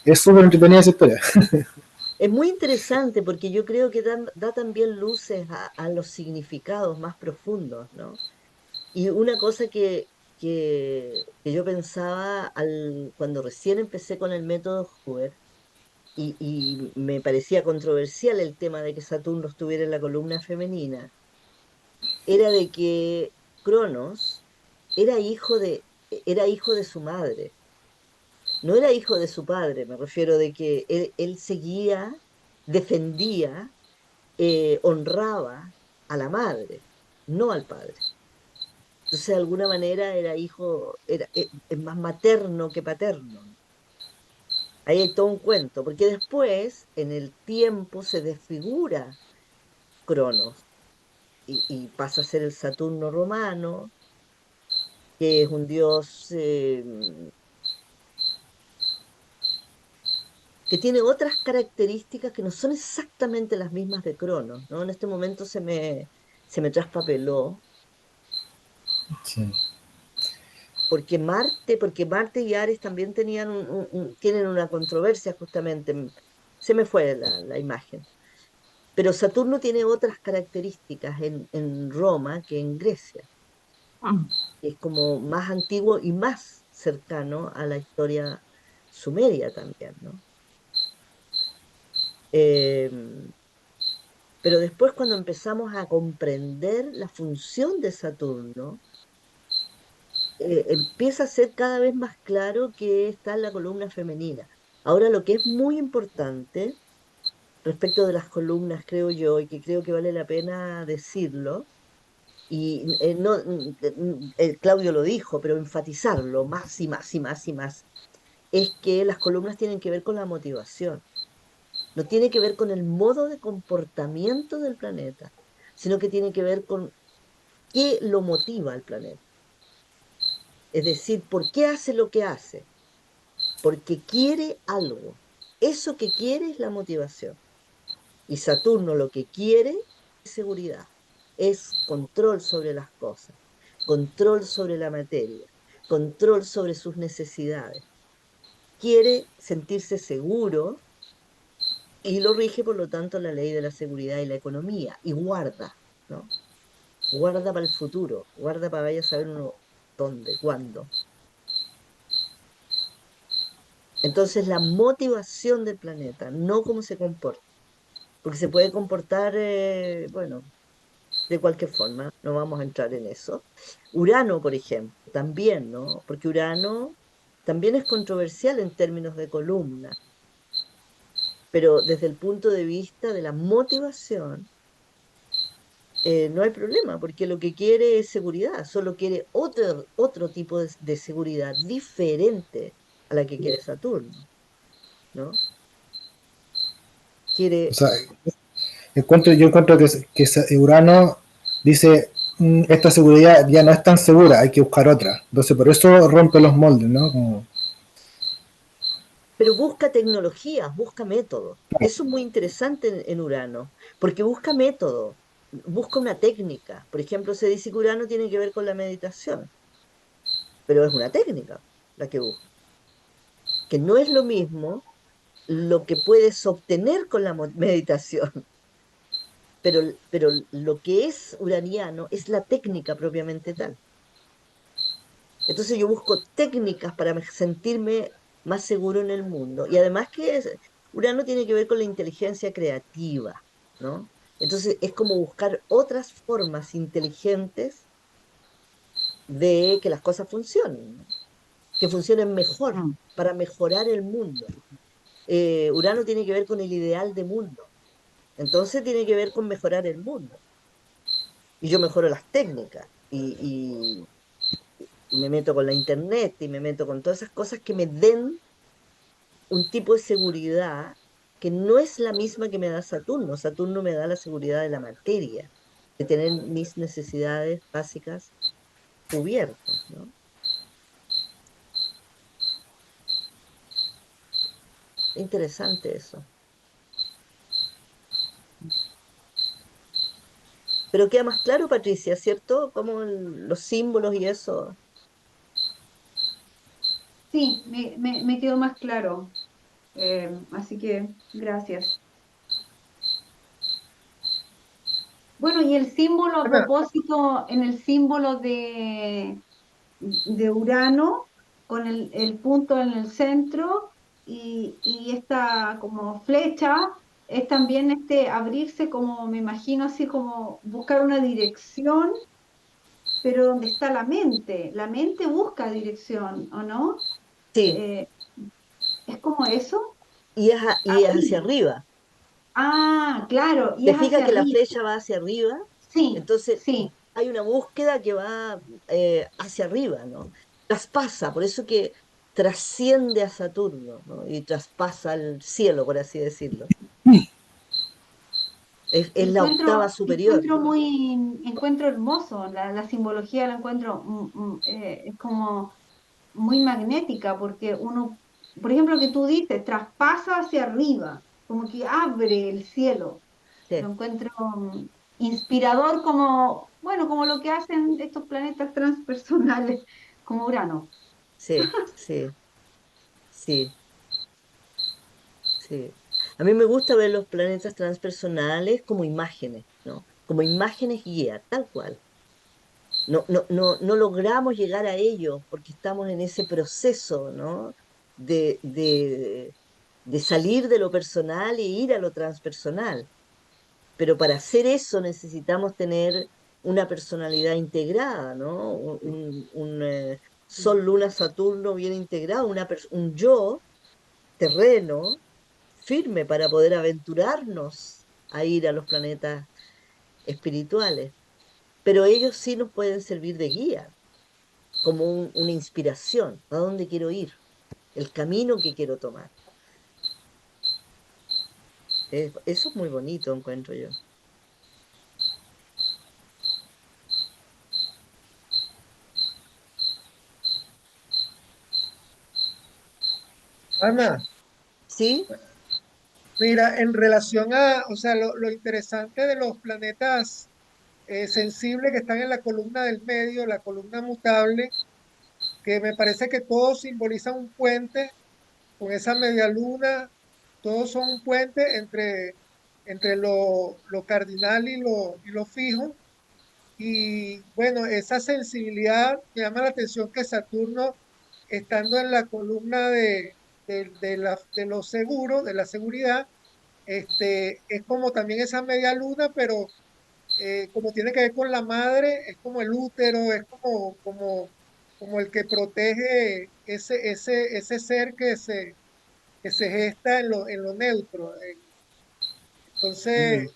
es súper entretenida esa historia. Es muy interesante porque yo creo que da también luces a los significados más profundos, ¿no? Y una cosa que yo pensaba cuando recién empecé con el método Hoover, y me parecía controversial el tema de que Saturno estuviera en la columna femenina, era de que Cronos era era hijo de su madre, no era hijo de su padre, me refiero de que él seguía, defendía, honraba a la madre, no al padre. Entonces, de alguna manera era hijo, es más materno que paterno. Ahí hay todo un cuento, porque después, en el tiempo, se desfigura Cronos y pasa a ser el Saturno romano, que es un dios que tiene otras características que no son exactamente las mismas de Cronos, ¿no? En este momento se me traspapeló, Sí. porque Marte y Ares también tenían tienen una controversia justamente. Se me fue la imagen. Pero Saturno tiene otras características en Roma que en Grecia. Es como más antiguo y más cercano a la historia sumeria también, ¿no? Em, pero después cuando empezamos a comprender la función de Saturno, empieza a ser cada vez más claro que está en la columna femenina. Ahora, lo que es muy importante respecto de las columnas, creo yo, y que creo que vale la pena decirlo, y no, Claudio lo dijo, pero enfatizarlo más y más y más y más, es que las columnas tienen que ver con la motivación, no tiene que ver con el modo de comportamiento del planeta, sino que tiene que ver con qué lo motiva al planeta. Es decir, ¿por qué hace lo que hace? Porque quiere algo. Eso que quiere es la motivación. Y Saturno lo que quiere es seguridad, es control sobre las cosas, control sobre la materia, control sobre sus necesidades. Quiere sentirse seguro y lo rige, por lo tanto, la ley de la seguridad y la economía. Y guarda, ¿no? Guarda para el futuro, guarda para vaya a saber uno dónde, cuándo. Entonces, la motivación del planeta, no cómo se comporta, porque se puede comportar, bueno, de cualquier forma, no vamos a entrar en eso. Urano, por ejemplo, también, ¿no? Porque Urano también es controversial en términos de columna, pero desde el punto de vista de la motivación, no hay problema, porque lo que quiere es seguridad, solo quiere otro tipo de seguridad diferente a la que quiere Saturno, ¿no? O Quiere, sea, yo encuentro que Urano dice, esta seguridad ya no es tan segura, hay que buscar otra. Entonces, por eso rompe los moldes, ¿no? Como, pero busca tecnologías, busca métodos. Eso es muy interesante en Urano, porque busca método, busca una técnica. Por ejemplo, se dice que Urano tiene que ver con la meditación, pero es una técnica la que busca, que no es lo mismo lo que puedes obtener con la meditación, pero lo que es uraniano es la técnica propiamente tal. Entonces yo busco técnicas para sentirme más seguro en el mundo. Y además Urano tiene que ver con la inteligencia creativa, ¿no? Entonces es como buscar otras formas inteligentes de que las cosas funcionen, ¿no? Que funcionen mejor, para mejorar el mundo. Urano tiene que ver con el ideal de mundo. Entonces tiene que ver con mejorar el mundo. Y yo mejoro las técnicas. Y me meto con la internet y me meto con todas esas cosas que me den un tipo de seguridad que no es la misma que me da Saturno. Saturno me da la seguridad de la materia, de tener mis necesidades básicas cubiertas, ¿no? Interesante eso. Pero queda más claro, Patricia, ¿cierto? Como los símbolos y eso. Sí, me quedó más claro. Así que gracias. Bueno, y el símbolo a Ana, propósito, en el símbolo de Urano, con el punto en el centro y esta como flecha, es también este abrirse como, me imagino así como buscar una dirección, pero donde está la mente busca dirección, ¿o no? Sí, Eh, ¿Es como eso? y es hacia Arriba. arriba. Ah, claro, y Te es fijas hacia que la arriba. flecha va hacia arriba, Sí, entonces sí. hay una búsqueda que va hacia arriba, ¿no? Traspasa, por eso que trasciende a Saturno, ¿no? Y traspasa el cielo, por así decirlo. Es la octava superior. Encuentro hermoso, la simbología la encuentro es como muy magnética, porque uno, por ejemplo, que tú dices, traspasa hacia arriba, como que abre el cielo. Lo Sí, encuentro inspirador como, bueno, como lo que hacen estos planetas transpersonales como Urano. sí, sí, sí, sí. A mí me gusta ver los planetas transpersonales como imágenes, ¿no? Como imágenes guía, tal cual. No logramos llegar a ello porque estamos en ese proceso, ¿no? De, de, de salir de lo personal e ir a lo transpersonal. Pero para hacer eso necesitamos tener una personalidad integrada, ¿no? Sol, Luna, Saturno bien integrado, un yo terreno firme para poder aventurarnos a ir a los planetas espirituales. Pero ellos sí nos pueden servir de guía como una inspiración, a dónde quiero ir, el camino que quiero tomar. Eso es muy bonito, encuentro yo. Ana, ¿Sí? mira, en relación a, o sea, lo interesante de los planetas sensibles que están en la columna del medio, la columna mutable, que me parece que todos simbolizan un puente con esa media luna, todos son un puente entre lo cardinal y lo fijo. Y bueno, esa sensibilidad me llama la atención que Saturno, estando en la columna de lo seguro, de la seguridad, es como también esa media luna, pero como tiene que ver con la madre, es como el útero, es como el que protege ese ser que se gesta en lo neutro. Mm, Entonces,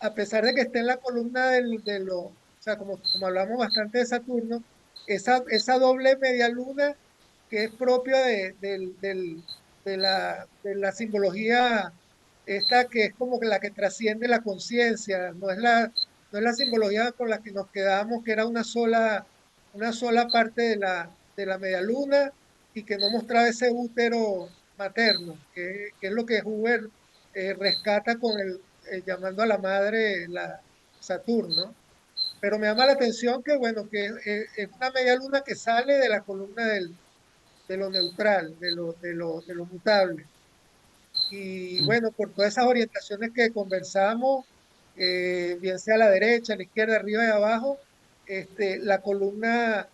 a pesar de que esté en la columna o sea, como hablamos bastante de Saturno, esa doble media luna que es propia de la simbología esta que es como que la que trasciende la conciencia, no es la simbología con la que nos quedamos, que era una sola parte de la media luna y que no mostraba ese útero materno, que es lo que Huber rescata con llamando a la madre la Saturno. Pero me llama la atención que, bueno, que es una media luna que sale de la columna de lo neutral, de lo mutable. Y mm, bueno, por todas esas orientaciones que conversamos, bien sea a la derecha, a la izquierda, arriba y abajo, la columna,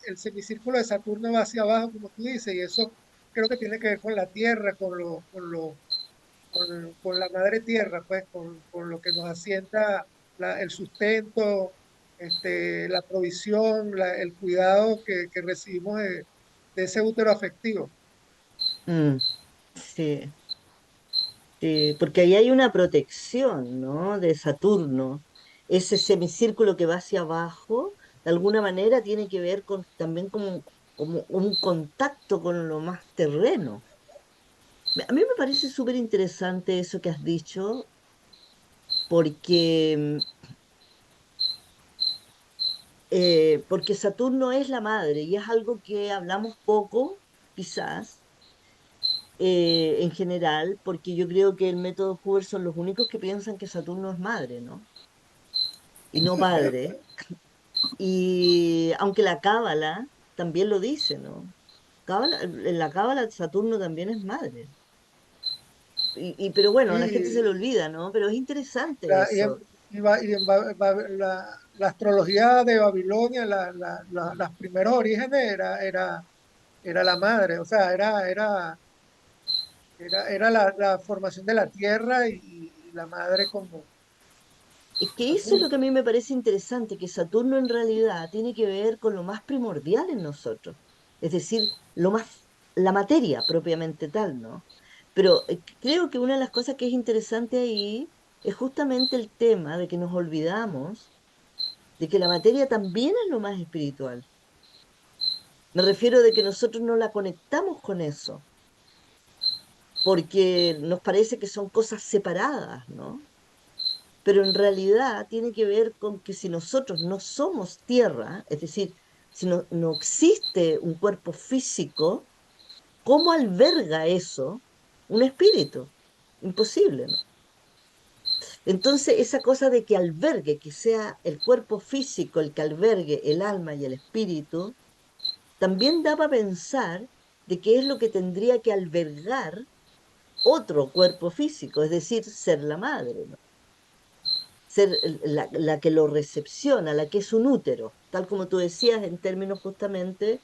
el semicírculo de Saturno va hacia abajo, como tú dices, y eso creo que tiene que ver con la Tierra, con la madre tierra, pues, con lo que nos asienta el sustento, la provisión, el cuidado que recibimos de ese útero afectivo. mm, sí, sí, porque ahí hay una protección, ¿no? De Saturno. Ese semicírculo que va hacia abajo, de alguna manera tiene que ver con también como un contacto con lo más terreno. A mí me parece súper interesante eso que has dicho, porque porque Saturno es la madre y es algo que hablamos poco, quizás, en general, porque yo creo que el método Hoover son los únicos que piensan que Saturno es madre, ¿no? Y no padre. Y aunque la Cábala también lo dice, ¿no? En la Cábala Saturno también es madre. Pero bueno, a la gente se le Y, olvida, ¿no? Pero es interesante la, y eso. la astrología de Babilonia, las primeros orígenes era la madre, o sea, era la formación de la tierra y la madre como Es que eso es lo que a Saturno. mí me parece interesante, que Saturno en realidad tiene que ver con lo más primordial en nosotros, es decir, la materia propiamente tal, ¿no? Pero creo que una de las cosas que es interesante ahí es justamente el tema de que nos olvidamos de que la materia también es lo más espiritual. Me refiero de que nosotros no la conectamos con eso, porque nos parece que son cosas separadas, ¿no? Pero en realidad tiene que ver con que si nosotros no somos tierra, es decir, si no existe un cuerpo físico, ¿cómo alberga eso un espíritu? Imposible, ¿no? Entonces, esa cosa de que albergue, que sea el cuerpo físico el que albergue el alma y el espíritu, también da para pensar de qué es lo que tendría que albergar otro cuerpo físico, es decir, ser la madre, ¿no? Ser la que lo recepciona, la que es un útero, tal como tú decías en términos justamente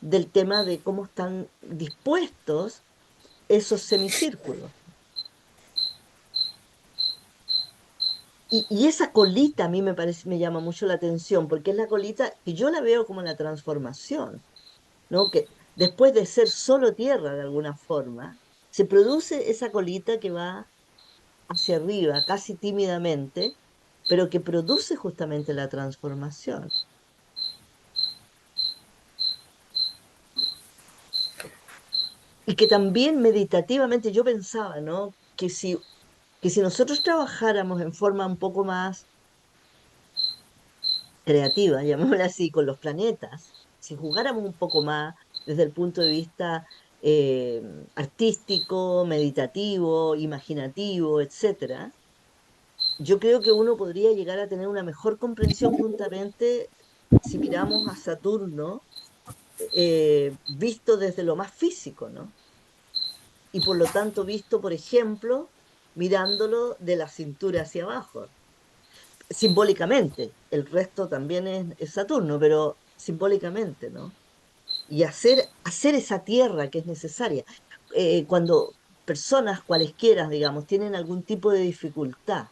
del tema de cómo están dispuestos esos semicírculos. Y esa colita a mí me parece, me llama mucho la atención, porque es la colita que yo la veo como la transformación, ¿no? Que después de ser solo tierra de alguna forma, se produce esa colita que va hacia arriba, casi tímidamente, pero que produce justamente la transformación. Y que también meditativamente yo pensaba, ¿no? Que si nosotros trabajáramos en forma un poco más creativa, llamémosla así, con los planetas, si jugáramos un poco más desde el punto de vista eh, artístico, meditativo, imaginativo, etcétera, yo creo que uno podría llegar a tener una mejor comprensión juntamente si miramos a Saturno visto desde lo más físico, ¿no? Y por lo tanto visto, por ejemplo, mirándolo de la cintura hacia abajo, simbólicamente. El resto también es Saturno, pero simbólicamente, ¿no? Y hacer esa tierra que es necesaria. Cuando personas cualesquiera, digamos, tienen algún tipo de dificultad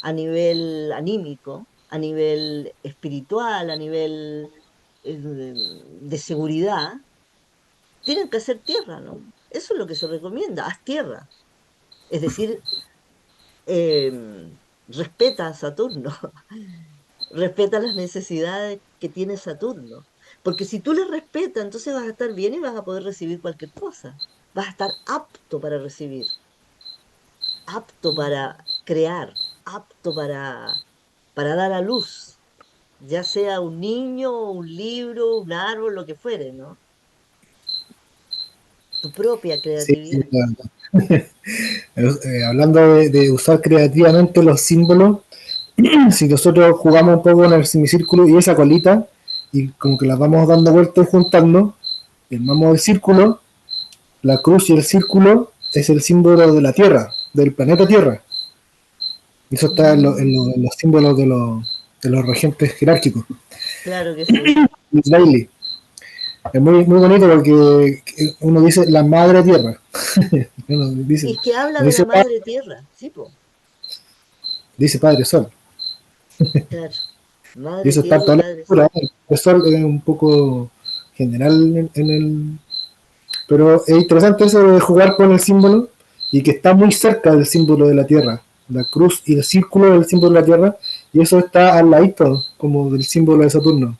a nivel anímico, a nivel espiritual, a nivel de seguridad, tienen que hacer tierra, ¿no? Eso es lo que se recomienda, haz tierra. Es decir, respeta a Saturno, respeta las necesidades que tiene Saturno. Porque si tú le respetas, entonces vas a estar bien y vas a poder recibir cualquier cosa. Vas a estar apto para recibir, apto para crear, apto para dar a luz, ya sea un niño, un libro, un árbol, lo que fuere, ¿no? Tu propia Sí, creatividad. hablando de usar creativamente los símbolos, si nosotros jugamos un poco en el semicírculo y esa colita, y como que las vamos dando vueltas y juntando, formamos el círculo, la cruz y el círculo es el símbolo de la Tierra, del planeta Tierra. Eso está en los símbolos de los regentes jerárquicos. Claro que sí. Israeli. Es muy bonito porque uno dice la madre tierra. uno dice, Es que habla no de la dice, madre tierra, sí, po, dice padre sol. claro. Y Madre eso está en tierra y toda la padre cultura. sol. El padre sol es un poco general en el. Pero es interesante eso de jugar con el símbolo y que está muy cerca del símbolo de la tierra. La cruz y el círculo del símbolo de la tierra. Y eso está al ladito, como del símbolo de Saturno.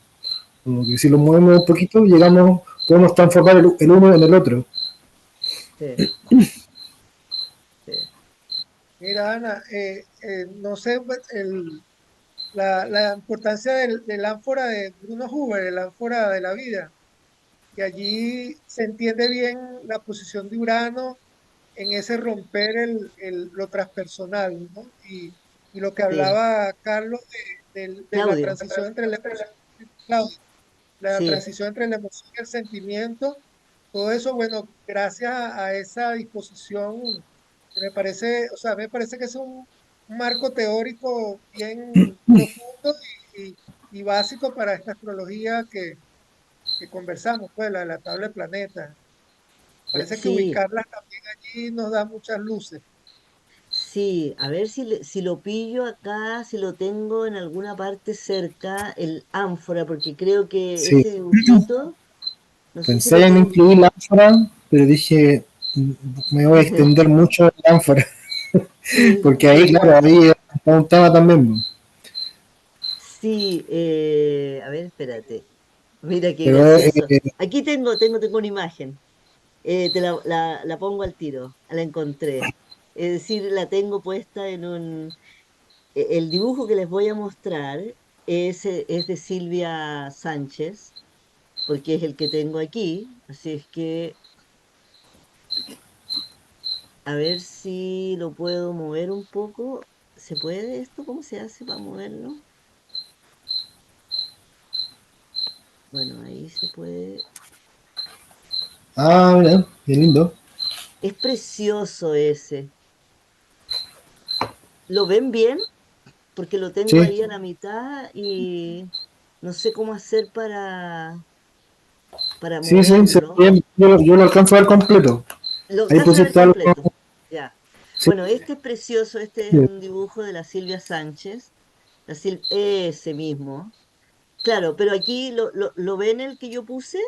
Como que si lo movemos un poquito, llegamos, podemos transformar el uno en el otro. Sí, sí. Mira, Ana, no sé pues, la importancia del ánfora de Bruno Huber, el ánfora de la vida, que allí se entiende bien la posición de Urano en ese romper lo transpersonal, ¿no? Y lo que Sí, hablaba Carlos de la Claudio, transición entre la emoción, Claudio, la sí, transición entre la emoción y el sentimiento, todo eso, bueno, gracias a esa disposición, que me parece, o sea, me parece que es un marco teórico bien profundo y básico para esta astrología que conversamos, pues, la tabla de planetas. Parece que sí, ubicarlas también allí nos da muchas luces. sí, a ver si lo pillo acá, si lo tengo en alguna parte cerca, el ánfora, porque creo que Sí, ese dibujito, no sé si lo pensé en tengo. incluir la ánfora, pero dije, me voy a extender mucho en la ánfora, Sí, porque ahí, sí, claro, ahí está un tema también, ¿no? sí, a ver, espérate, mira qué Pero gracioso. Aquí tengo una imagen. La pongo al tiro, la encontré. Es decir, la tengo puesta en un... El dibujo que les voy a mostrar es de Silvia Sánchez, porque es el que tengo aquí. Así es que a ver si lo puedo mover un poco. ¿Se puede esto? ¿Cómo se hace para moverlo? Bueno, ahí se puede. mira, qué lindo. Es precioso ese. ¿Lo ven bien? Porque lo tengo Sí, ahí a la mitad y no sé cómo hacer para sí, sí, se moverlo. ve bien. Yo lo alcanzo a ver completo. Lo Ahí alcanzo a ver pusiste algo. completo. Ya. Sí, Bueno, este es precioso. Este es sí, un dibujo de la Silvia Sánchez. Ese mismo. Claro, pero aquí lo ven el que yo puse.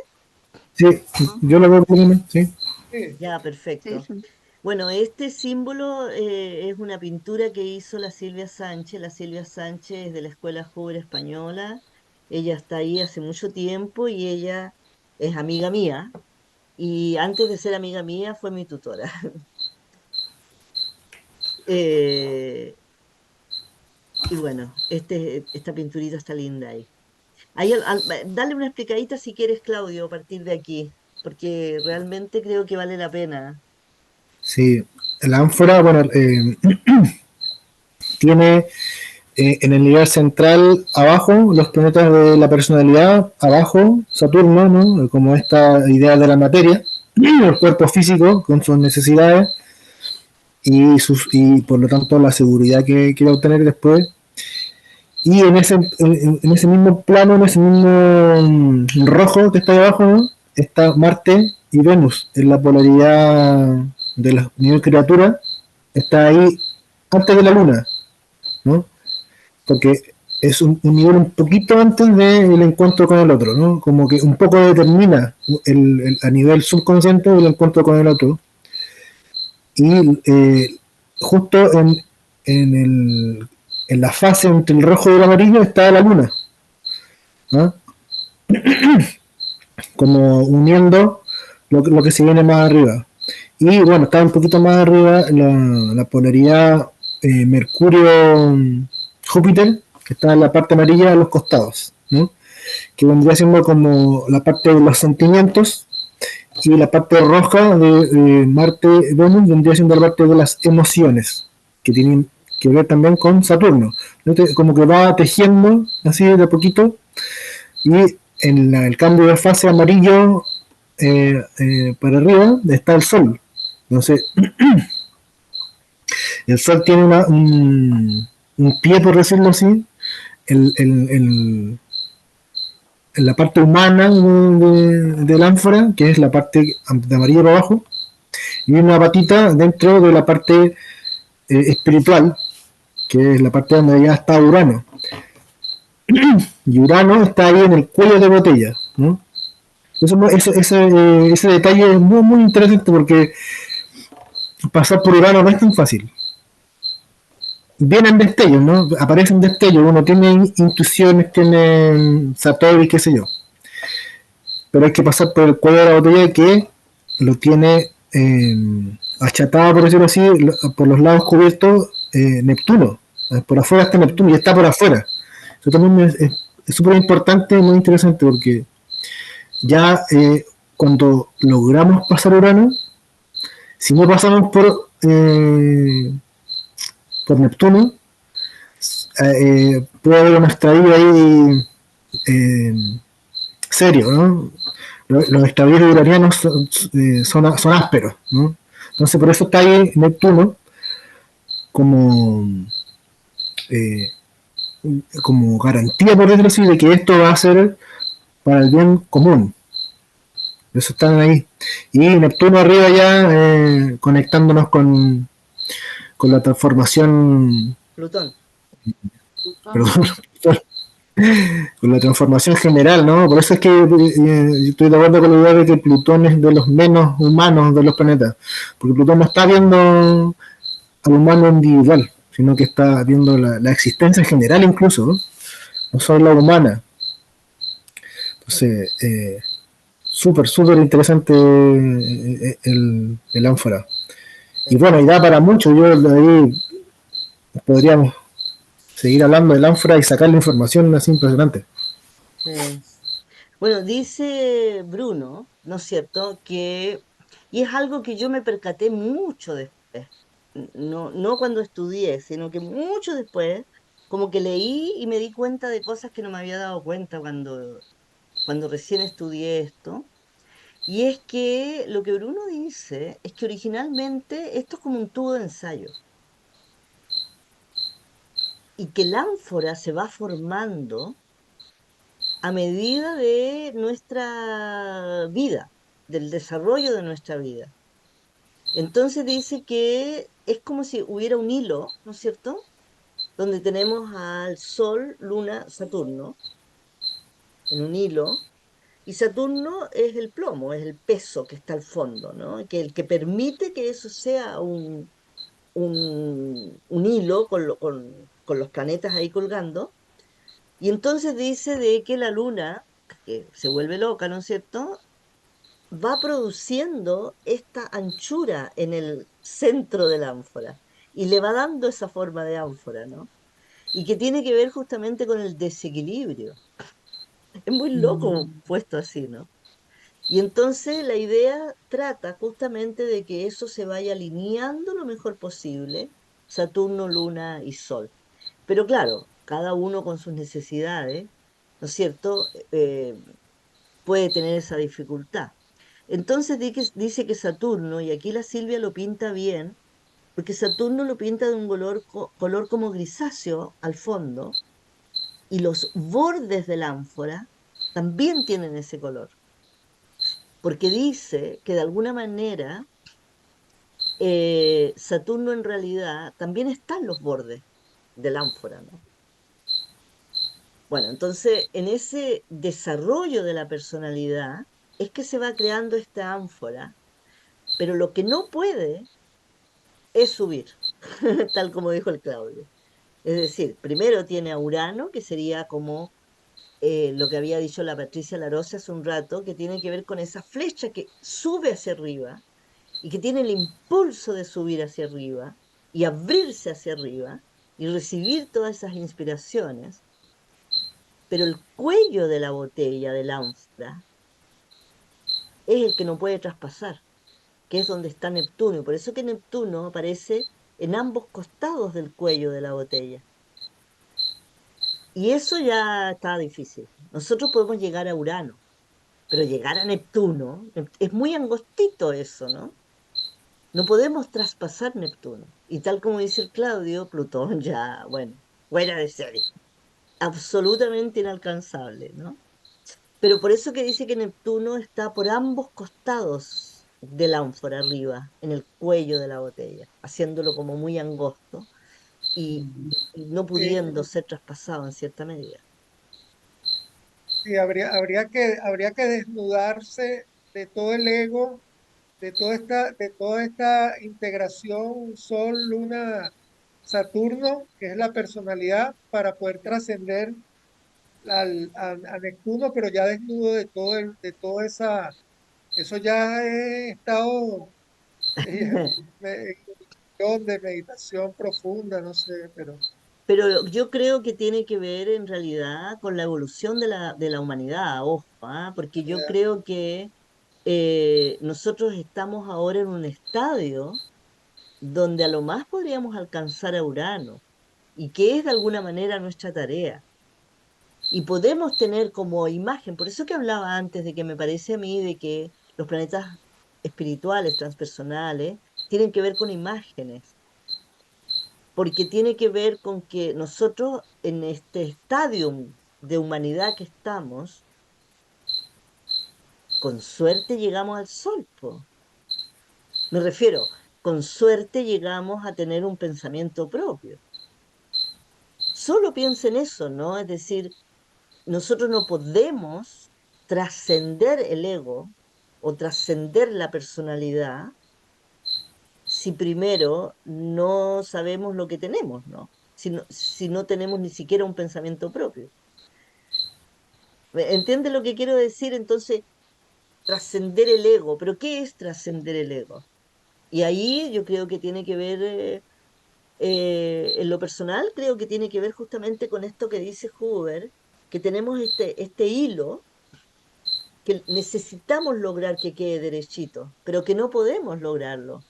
sí, yo lo veo bien, sí. Sí, Ya, Sí, perfecto. sí. Bueno, este símbolo es una pintura que hizo la Silvia Sánchez. La Silvia Sánchez es de la Escuela Hoover Española. Ella está ahí hace mucho tiempo y ella es amiga mía. Y antes de ser amiga mía fue mi tutora. Eh, y bueno, esta pinturita está linda ahí. Dale una explicadita si quieres, Claudio, a partir de aquí, porque realmente creo que vale la pena. Sí, la ánfora, bueno, tiene en el nivel central, abajo, los planetas de la personalidad, abajo, Saturno, ¿no? Como esta idea de la materia, el cuerpo físico con sus necesidades y por lo tanto la seguridad que quiere obtener después. Y en ese mismo plano, en ese mismo rojo que está ahí abajo, ¿no? Está Marte y Venus en la polaridad de la nivel criatura, está ahí antes de la Luna, ¿no? Porque es un nivel un poquito antes del encuentro con el otro, ¿no? Como que un poco determina a nivel subconsciente el encuentro con el otro. Y justo en, el, en la fase entre el rojo y el amarillo está la luna, ¿no? Como uniendo lo que se viene más arriba. Y bueno, está un poquito más arriba la polaridad Mercurio-Júpiter, que está en la parte amarilla de los costados, ¿no? Que vendría siendo como la parte de los sentimientos, y la parte roja de Marte-Venus vendría siendo la parte de las emociones, que tienen que ver también con Saturno. Entonces, como que va tejiendo así de a poquito, y en el cambio de fase amarillo para arriba está el Sol. Entonces, el Sol tiene un pie, por decirlo así, el, el, el, en la parte humana del ánfora, que es la parte de amarillo para abajo, y una patita dentro de la parte espiritual, que es la parte donde ya está Urano. Y Urano está ahí en el cuello de botella, ¿no? Ese detalle es muy, muy interesante porque pasar por Urano no es tan fácil. Vienen destellos, ¿no? Aparecen destellos, uno tiene intuiciones, tiene Satori, qué sé yo. Pero hay que pasar por el cuello de la botella que lo tiene achatado, por decirlo así, por los lados cubiertos Neptuno. Por afuera está Neptuno y está por afuera. Eso también es súper importante y muy interesante porque ya cuando logramos pasar Urano, Si no pasamos por Neptuno, puede haber un extravío ahí eh, serio, ¿no? Los extravíos uranianos son ásperos, ¿no? Entonces por eso está ahí Neptuno como, eh, como garantía, por decirlo así, de que esto va a ser para el bien común. Eso están ahí. Y Neptuno arriba ya conectándonos con la transformación, Plutón. Plutón. perdón, con la transformación general, ¿no? Por eso es que estoy de acuerdo con la idea de que Plutón es de los menos humanos de los planetas, porque Plutón no está viendo al humano individual, sino que está viendo la existencia general incluso, ¿no? No solo la humana. Entonces, súper interesante el ánfora. Y Sí, bueno, y da para mucho, yo de ahí podríamos seguir hablando del ánfora y sacar la información así impresionante. sí. Bueno, dice Bruno, ¿no es cierto? Y es algo que yo me percaté mucho después, no cuando estudié, sino que mucho después, como que leí y me di cuenta de cosas que no me había dado cuenta cuando recién estudié esto. Y es que lo que Bruno dice es que originalmente esto es como un tubo de ensayo y que el ánfora se va formando a medida de nuestra vida, del desarrollo de nuestra vida. Entonces dice que es como si hubiera un hilo, ¿no es cierto? Donde tenemos al Sol, Luna, Saturno en un hilo, y Saturno es el plomo, es el peso que está al fondo, ¿no? Que el que permite que eso sea un hilo con los planetas ahí colgando. Y entonces dice de que la Luna, que se vuelve loca, ¿no es cierto? Va produciendo esta anchura en el centro del ánfora y le va dando esa forma de ánfora, ¿no? Y que tiene que ver justamente con el desequilibrio. Es muy loco puesto así, ¿no? Y entonces la idea trata justamente de que eso se vaya alineando lo mejor posible, Saturno, Luna y Sol. Pero claro, cada uno con sus necesidades, ¿no es cierto? Puede tener esa dificultad. Entonces dice que Saturno, y aquí la Silvia lo pinta bien, porque Saturno lo pinta de un color como grisáceo al fondo, y los bordes del ánfora también tienen ese color, porque dice que de alguna manera Saturno en realidad también está en los bordes del ánfora, ¿no? Bueno, entonces en ese desarrollo de la personalidad es que se va creando esta ánfora, pero lo que no puede es subir, tal como dijo el Claudio. Es decir, primero tiene a Urano, que sería como lo que había dicho la Patricia Larosa hace un rato, que tiene que ver con esa flecha que sube hacia arriba y que tiene el impulso de subir hacia arriba y abrirse hacia arriba y recibir todas esas inspiraciones, pero el cuello de la botella del ánfora es el que no puede traspasar, que es donde está Neptuno, y por eso que Neptuno aparece en ambos costados del cuello de la botella. Y eso ya está difícil. Nosotros podemos llegar a Urano, pero llegar a Neptuno es muy angostito eso, ¿no? No podemos traspasar Neptuno. Y tal como dice el Claudio, Plutón ya, bueno, fuera de serie. Absolutamente inalcanzable, ¿no? Pero por eso que dice que Neptuno está por ambos costados del ánfora arriba, en el cuello de la botella, haciéndolo como muy angosto y no Sí, pudiendo ser traspasado en cierta medida. sí, habría que desnudarse de todo el ego, de toda esta integración Sol, Luna, Saturno, que es la personalidad, para poder trascender a Neptuno, pero ya desnudo de de toda esa, eso ya es estado eh, de meditación profunda, no sé, pero Pero yo creo que tiene que ver en realidad con la evolución de la humanidad, ojo, ¿ah? Porque yo eh, creo que nosotros estamos ahora en un estadio donde a lo más podríamos alcanzar a Urano, y que es de alguna manera nuestra tarea. Y podemos tener como imagen, por eso que hablaba antes de que me parece a mí de que los planetas espirituales, transpersonales, tienen que ver con imágenes, porque tiene que ver con que nosotros en este estadio de humanidad que estamos, con suerte llegamos al sol, po. Me refiero, con suerte llegamos a tener un pensamiento propio. Solo piensa en eso, ¿no? Es decir, nosotros no podemos trascender el ego o trascender la personalidad si primero no sabemos lo que tenemos, ¿no? Si no tenemos ni siquiera un pensamiento propio. ¿Entiende lo que quiero decir? Entonces, trascender el ego. ¿Pero qué es trascender el ego? Y ahí yo creo que tiene que ver, en lo personal, creo que tiene que ver justamente con esto que dice Huber, que tenemos este hilo que necesitamos lograr que quede derechito, pero que no podemos lograrlo.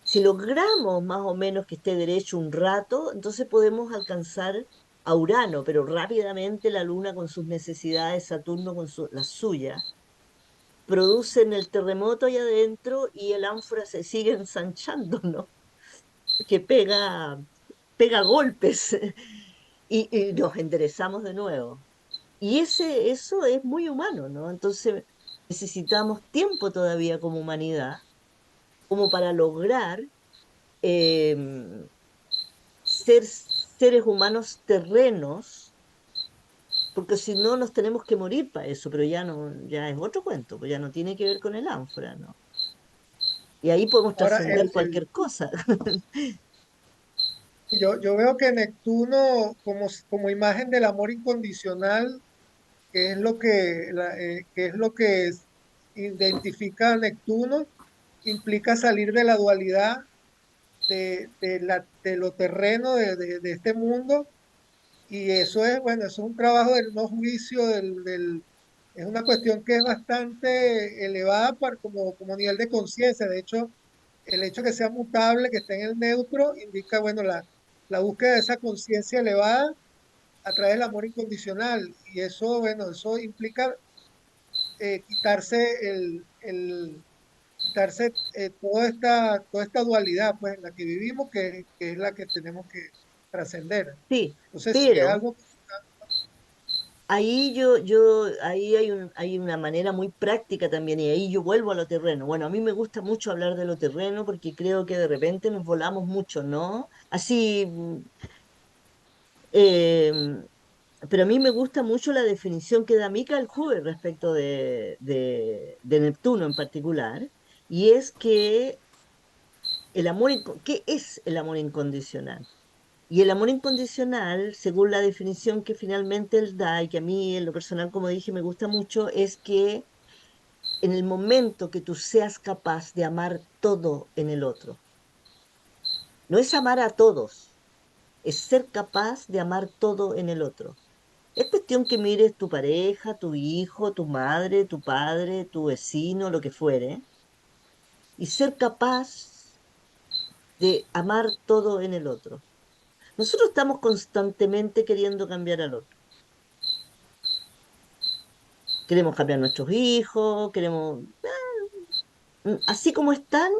Si logramos más o menos que esté derecho un rato, entonces podemos alcanzar a Urano, pero rápidamente la Luna con sus necesidades, Saturno con las suyas, producen el terremoto ahí adentro y el ánfora se sigue ensanchando, ¿no? Que pega golpes y nos enderezamos de nuevo. Y eso es muy humano, ¿no? Entonces necesitamos tiempo todavía como humanidad, como para lograr eh, ser seres humanos terrenos, porque si no nos tenemos que morir para eso, pero ya no, ya es otro cuento, pues ya no tiene que ver con el ánfora, ¿no? Y ahí podemos Ahora, trascender cualquier cosa. yo veo que Neptuno como imagen del amor incondicional, que es lo que es lo que identifica a Neptuno, implica salir de la dualidad de lo terreno de este mundo. Y eso es, bueno, eso es un trabajo del no juicio, es una cuestión que es bastante elevada como nivel de conciencia. De hecho, el hecho que sea mutable, que esté en el neutro, indica, bueno, la búsqueda de esa conciencia elevada a través del amor incondicional. Y eso, bueno, eso implica quitarse quitarse toda esta dualidad, pues, en la que vivimos, que es la que tenemos que trascender. Sí, Entonces, sí, es pero algo. ahí ahí hay una manera muy práctica también, y ahí yo vuelvo a lo terreno. Bueno, a mí me gusta mucho hablar de lo terreno porque creo que de repente nos volamos mucho, ¿no? Así, em, pero a mí me gusta mucho la definición que da Michael Hoover respecto de Neptuno en particular, y es que ¿qué es el amor incondicional? Y el amor incondicional, según la definición que finalmente él da, y que a mí en lo personal, como dije, me gusta mucho, es que en el momento que tú seas capaz de amar todo en el otro, no es amar a todos, es ser capaz de amar todo en el otro. Es cuestión que mires tu pareja, tu hijo, tu madre, tu padre, tu vecino, lo que fuere, y ser capaz de amar todo en el otro. Nosotros estamos constantemente queriendo cambiar al otro. Queremos cambiar a nuestros hijos, queremos, así como están,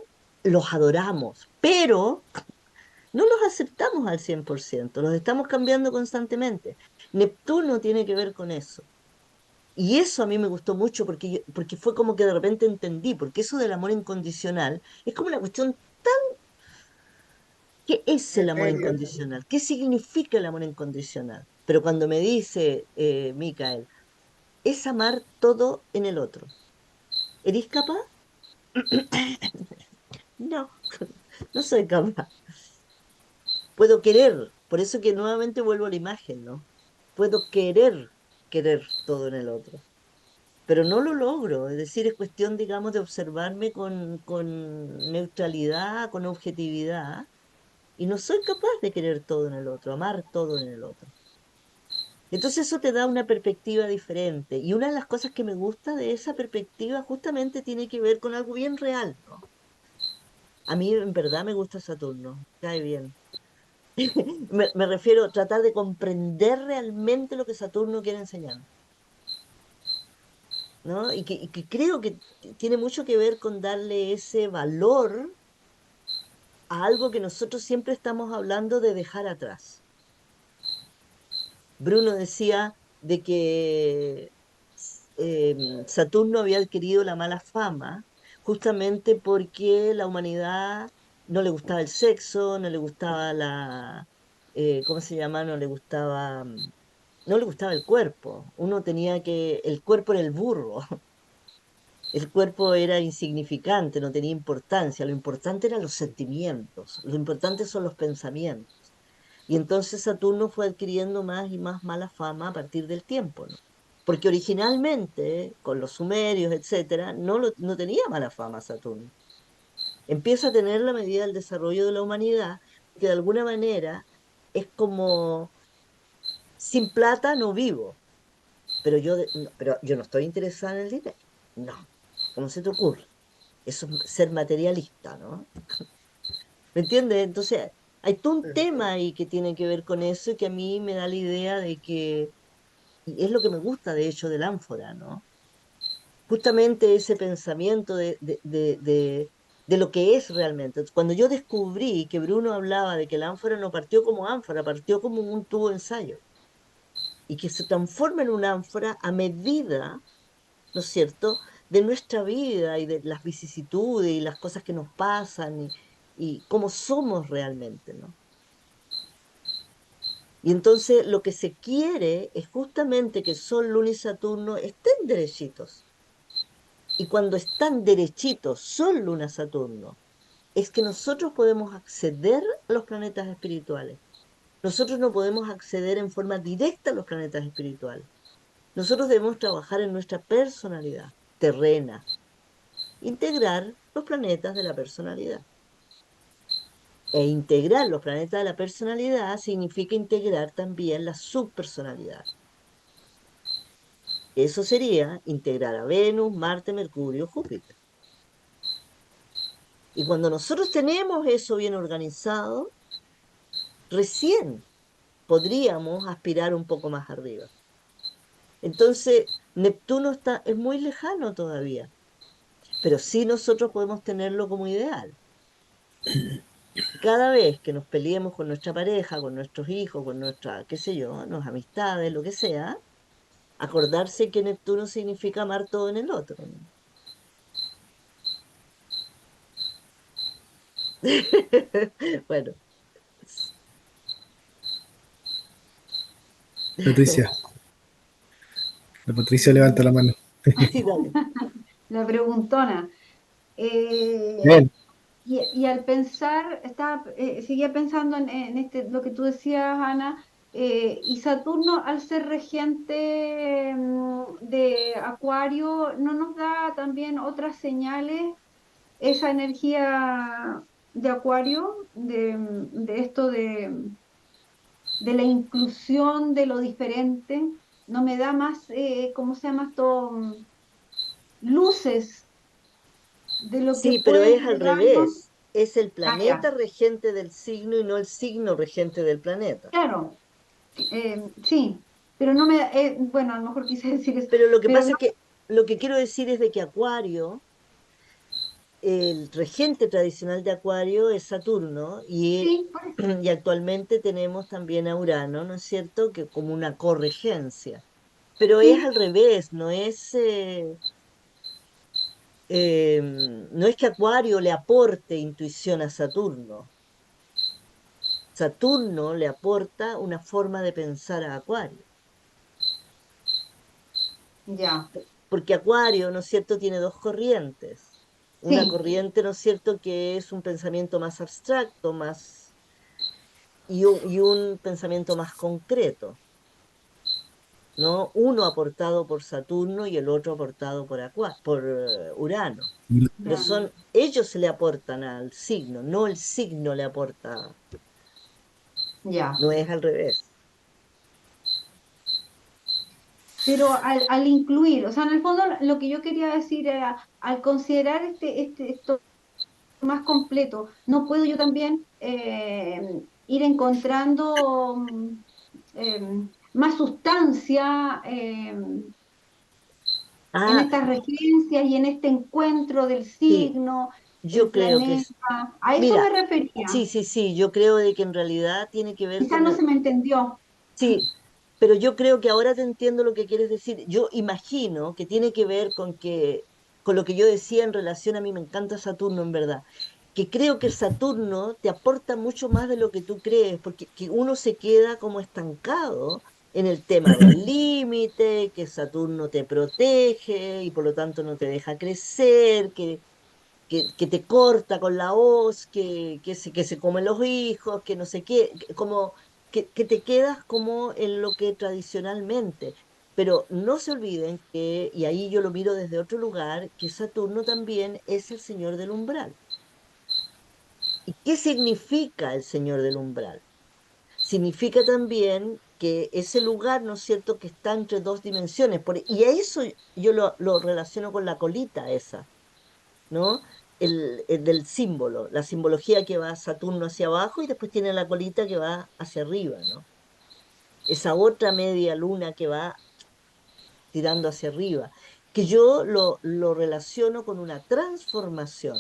los adoramos, pero no los aceptamos al 100%, los estamos cambiando constantemente. Neptuno tiene que ver con eso. Y eso a mí me gustó mucho porque, porque fue como que de repente entendí, porque eso del amor incondicional es como una cuestión, ¿qué es el amor Etérea. incondicional? ¿Qué significa el amor incondicional? Pero cuando me dice, Micael, es amar todo en el otro. ¿Eres capaz? No, no soy capaz. Puedo querer, por eso que nuevamente vuelvo a la imagen, ¿no? Puedo querer todo en el otro, pero no lo logro. Es decir, es cuestión, digamos, de observarme con neutralidad, con objetividad, y no soy capaz de querer todo en el otro, amar todo en el otro. Entonces eso te da una perspectiva diferente. Y una de las cosas que me gusta de esa perspectiva justamente tiene que ver con algo bien real, ¿no? A mí en verdad me gusta Saturno, cae bien. Me refiero a tratar de comprender realmente lo que Saturno quiere enseñar, ¿no? Y que creo que tiene mucho que ver con darle ese valor a algo que nosotros siempre estamos hablando de dejar atrás. Bruno decía de que Saturno había adquirido la mala fama justamente porque la humanidad no le gustaba el sexo, no le gustaba ¿cómo se llama? No le gustaba el cuerpo. Uno tenía que, el cuerpo era el burro, el cuerpo era insignificante, no tenía importancia, lo importante eran los sentimientos, lo importante son los pensamientos. Y entonces Saturno fue adquiriendo más y más mala fama a partir del tiempo, ¿no? Porque originalmente, con los sumerios, etcétera, no tenía mala fama Saturno. Empieza a tenerla a medida del desarrollo de la humanidad, que de alguna manera es como sin plata no vivo, pero yo no estoy interesada en el dinero. No, ¿cómo se te ocurre? Eso es ser materialista, ¿no? ¿Me entiendes? Entonces, hay todo un tema ahí que tiene que ver con eso y que a mí me da la idea de que, y es lo que me gusta de hecho del ánfora, ¿no? Justamente ese pensamiento de lo que es realmente. Cuando yo descubrí que Bruno hablaba de que el ánfora no partió como ánfora, partió como un tubo de ensayo y que se transforma en un ánfora a medida, ¿no es cierto?, de nuestra vida y de las vicisitudes y las cosas que nos pasan y cómo somos realmente, ¿no? Y entonces lo que se quiere es justamente que Sol, Luna y Saturno estén derechitos. Y cuando están derechitos Sol, Luna, Saturno, es que nosotros podemos acceder a los planetas espirituales. Nosotros no podemos acceder en forma directa a los planetas espirituales. Nosotros debemos trabajar en nuestra personalidad terrena, integrar los planetas de la personalidad. E integrar los planetas de la personalidad significa integrar también la subpersonalidad. Eso sería integrar a Venus, Marte, Mercurio, Júpiter. Y cuando nosotros tenemos eso bien organizado, recién podríamos aspirar un poco más arriba. Entonces, Neptuno es muy lejano todavía, pero sí nosotros podemos tenerlo como ideal. Cada vez que nos peleemos con nuestra pareja, con nuestros hijos, con nuestra, qué sé yo, nuestras amistades, lo que sea, acordarse que Neptuno significa amar todo en el otro, ¿no? Bueno, Patricia, la Patricia levanta la mano. sí, dale. La preguntona. Eh, Bien, y al pensar, seguía pensando en lo que tú decías, Ana, y Saturno, al ser regente de Acuario, ¿no nos da también otras señales esa energía de Acuario, de esto de la inclusión de lo diferente? ¿No me da más, cómo se llama esto, luces de lo que Sí, pero puede es al entregarnos? revés. Es el Ah, planeta ya, regente del signo y no el signo regente del planeta. claro. Sí, pero no me, bueno, a lo mejor quise decir eso, Pero lo que pero pasa no, es que lo que quiero decir es de que Acuario, el regente tradicional de Acuario es Saturno sí, por eso, y actualmente tenemos también a Urano, ¿no es cierto? Que como una corregencia. Pero es sí, al revés, no es que Acuario le aporte intuición a Saturno. Saturno le aporta una forma de pensar a Acuario. ya, Porque Acuario, ¿no es cierto?, tiene dos corrientes. Una sí, corriente, ¿no es cierto?, que es un pensamiento más abstracto, y un pensamiento más concreto, ¿no? Uno aportado por Saturno y el otro aportado por Urano. Pero ya, ellos se le aportan al signo, no el signo le aporta, ya, no es al revés. pero al incluir, o sea, en el fondo lo que yo quería decir era, al considerar esto más completo, no puedo yo también ir encontrando más sustancia en Ah, estas regencias y en este encuentro del sí, signo, el yo creo que planeta. es. A eso Mira, me refería. sí, sí, sí, yo creo de que en realidad tiene que ver Quizás con no el. se me entendió. Sí, pero yo creo que ahora te entiendo lo que quieres decir. Yo imagino que tiene que ver con lo que yo decía en relación a mí me encanta Saturno en verdad, que creo que Saturno te aporta mucho más de lo que tú crees, porque que uno se queda como estancado en el tema del límite, que Saturno te protege y por lo tanto no te deja crecer, que te corta con la hoz, que se comen los hijos, que no sé qué, como que te quedas como en lo que tradicionalmente. Pero no se olviden que, y ahí yo lo miro desde otro lugar, que Saturno también es el señor del umbral. ¿Y qué significa el señor del umbral? Significa también que ese lugar, ¿no es cierto?, que está entre dos dimensiones. Y a eso yo lo relaciono con la colita esa. ¿No? El del símbolo, la simbología que va Saturno hacia abajo y después tiene la colita que va hacia arriba, ¿no? Esa otra media luna que va tirando hacia arriba, que yo lo relaciono con una transformación,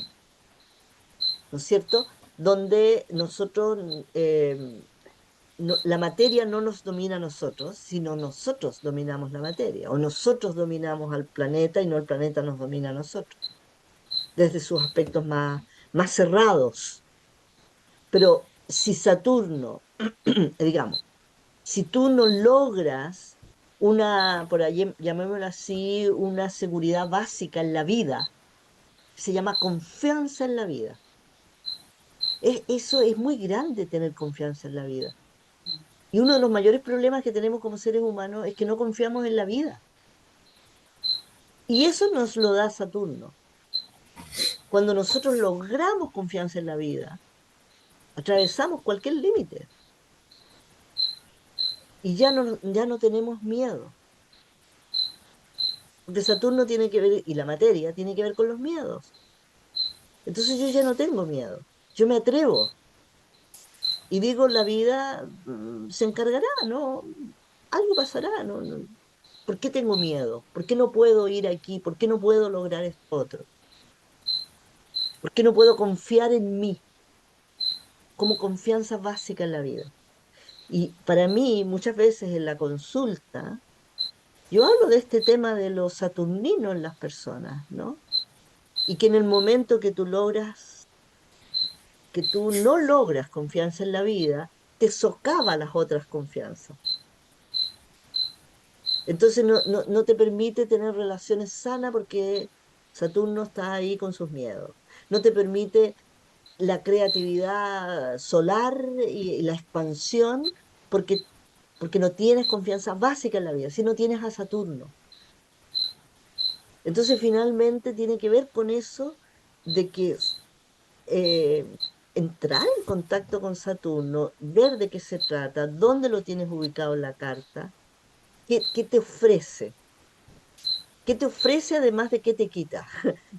¿no es cierto? Donde nosotros, la materia no nos domina a nosotros, sino nosotros dominamos la materia, o nosotros dominamos al planeta y no el planeta nos domina a nosotros, desde sus aspectos más cerrados. Pero si Saturno, digamos, si tú no logras una, por ahí llamémoslo así, una seguridad básica en la vida, se llama confianza en la vida. Eso es muy grande tener confianza en la vida. Y uno de los mayores problemas que tenemos como seres humanos es que no confiamos en la vida. Y eso nos lo da Saturno. Cuando nosotros logramos confianza en la vida, atravesamos cualquier límite y ya no tenemos miedo. Porque Saturno tiene que ver, y la materia tiene que ver con los miedos. Entonces yo ya no tengo miedo. Yo me atrevo y digo, la vida se encargará, ¿no? Algo pasará, ¿no? ¿Por qué tengo miedo? ¿Por qué no puedo ir aquí? ¿Por qué no puedo lograr esto otro? ¿Por qué no puedo confiar en mí como confianza básica en la vida? Y para mí, muchas veces en la consulta, yo hablo de este tema de lo saturnino en las personas, ¿no? Y que en el momento que tú no logras confianza en la vida, te socava las otras confianzas. Entonces no te permite tener relaciones sanas porque Saturno está ahí con sus miedos. No te permite la creatividad solar y la expansión porque no tienes confianza básica en la vida, si no tienes a Saturno. Entonces finalmente tiene que ver con eso de que eh, entrar en contacto con Saturno, ver de qué se trata, dónde lo tienes ubicado en la carta, qué te ofrece. ¿Qué te ofrece además de qué te quita?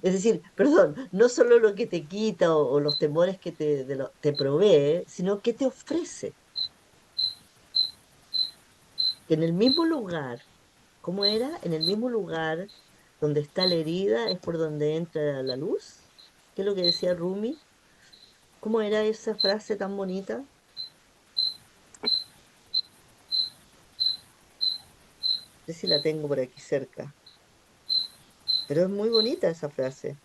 Es decir, perdón, no solo lo que te quita o los temores que te provee, sino qué te ofrece. Que en el mismo lugar, ¿cómo era? En el mismo lugar donde está la herida es por donde entra la luz. ¿Qué es lo que decía Rumi? ¿Cómo era esa frase tan bonita? No sé si la tengo por aquí cerca, pero es muy bonita esa frase.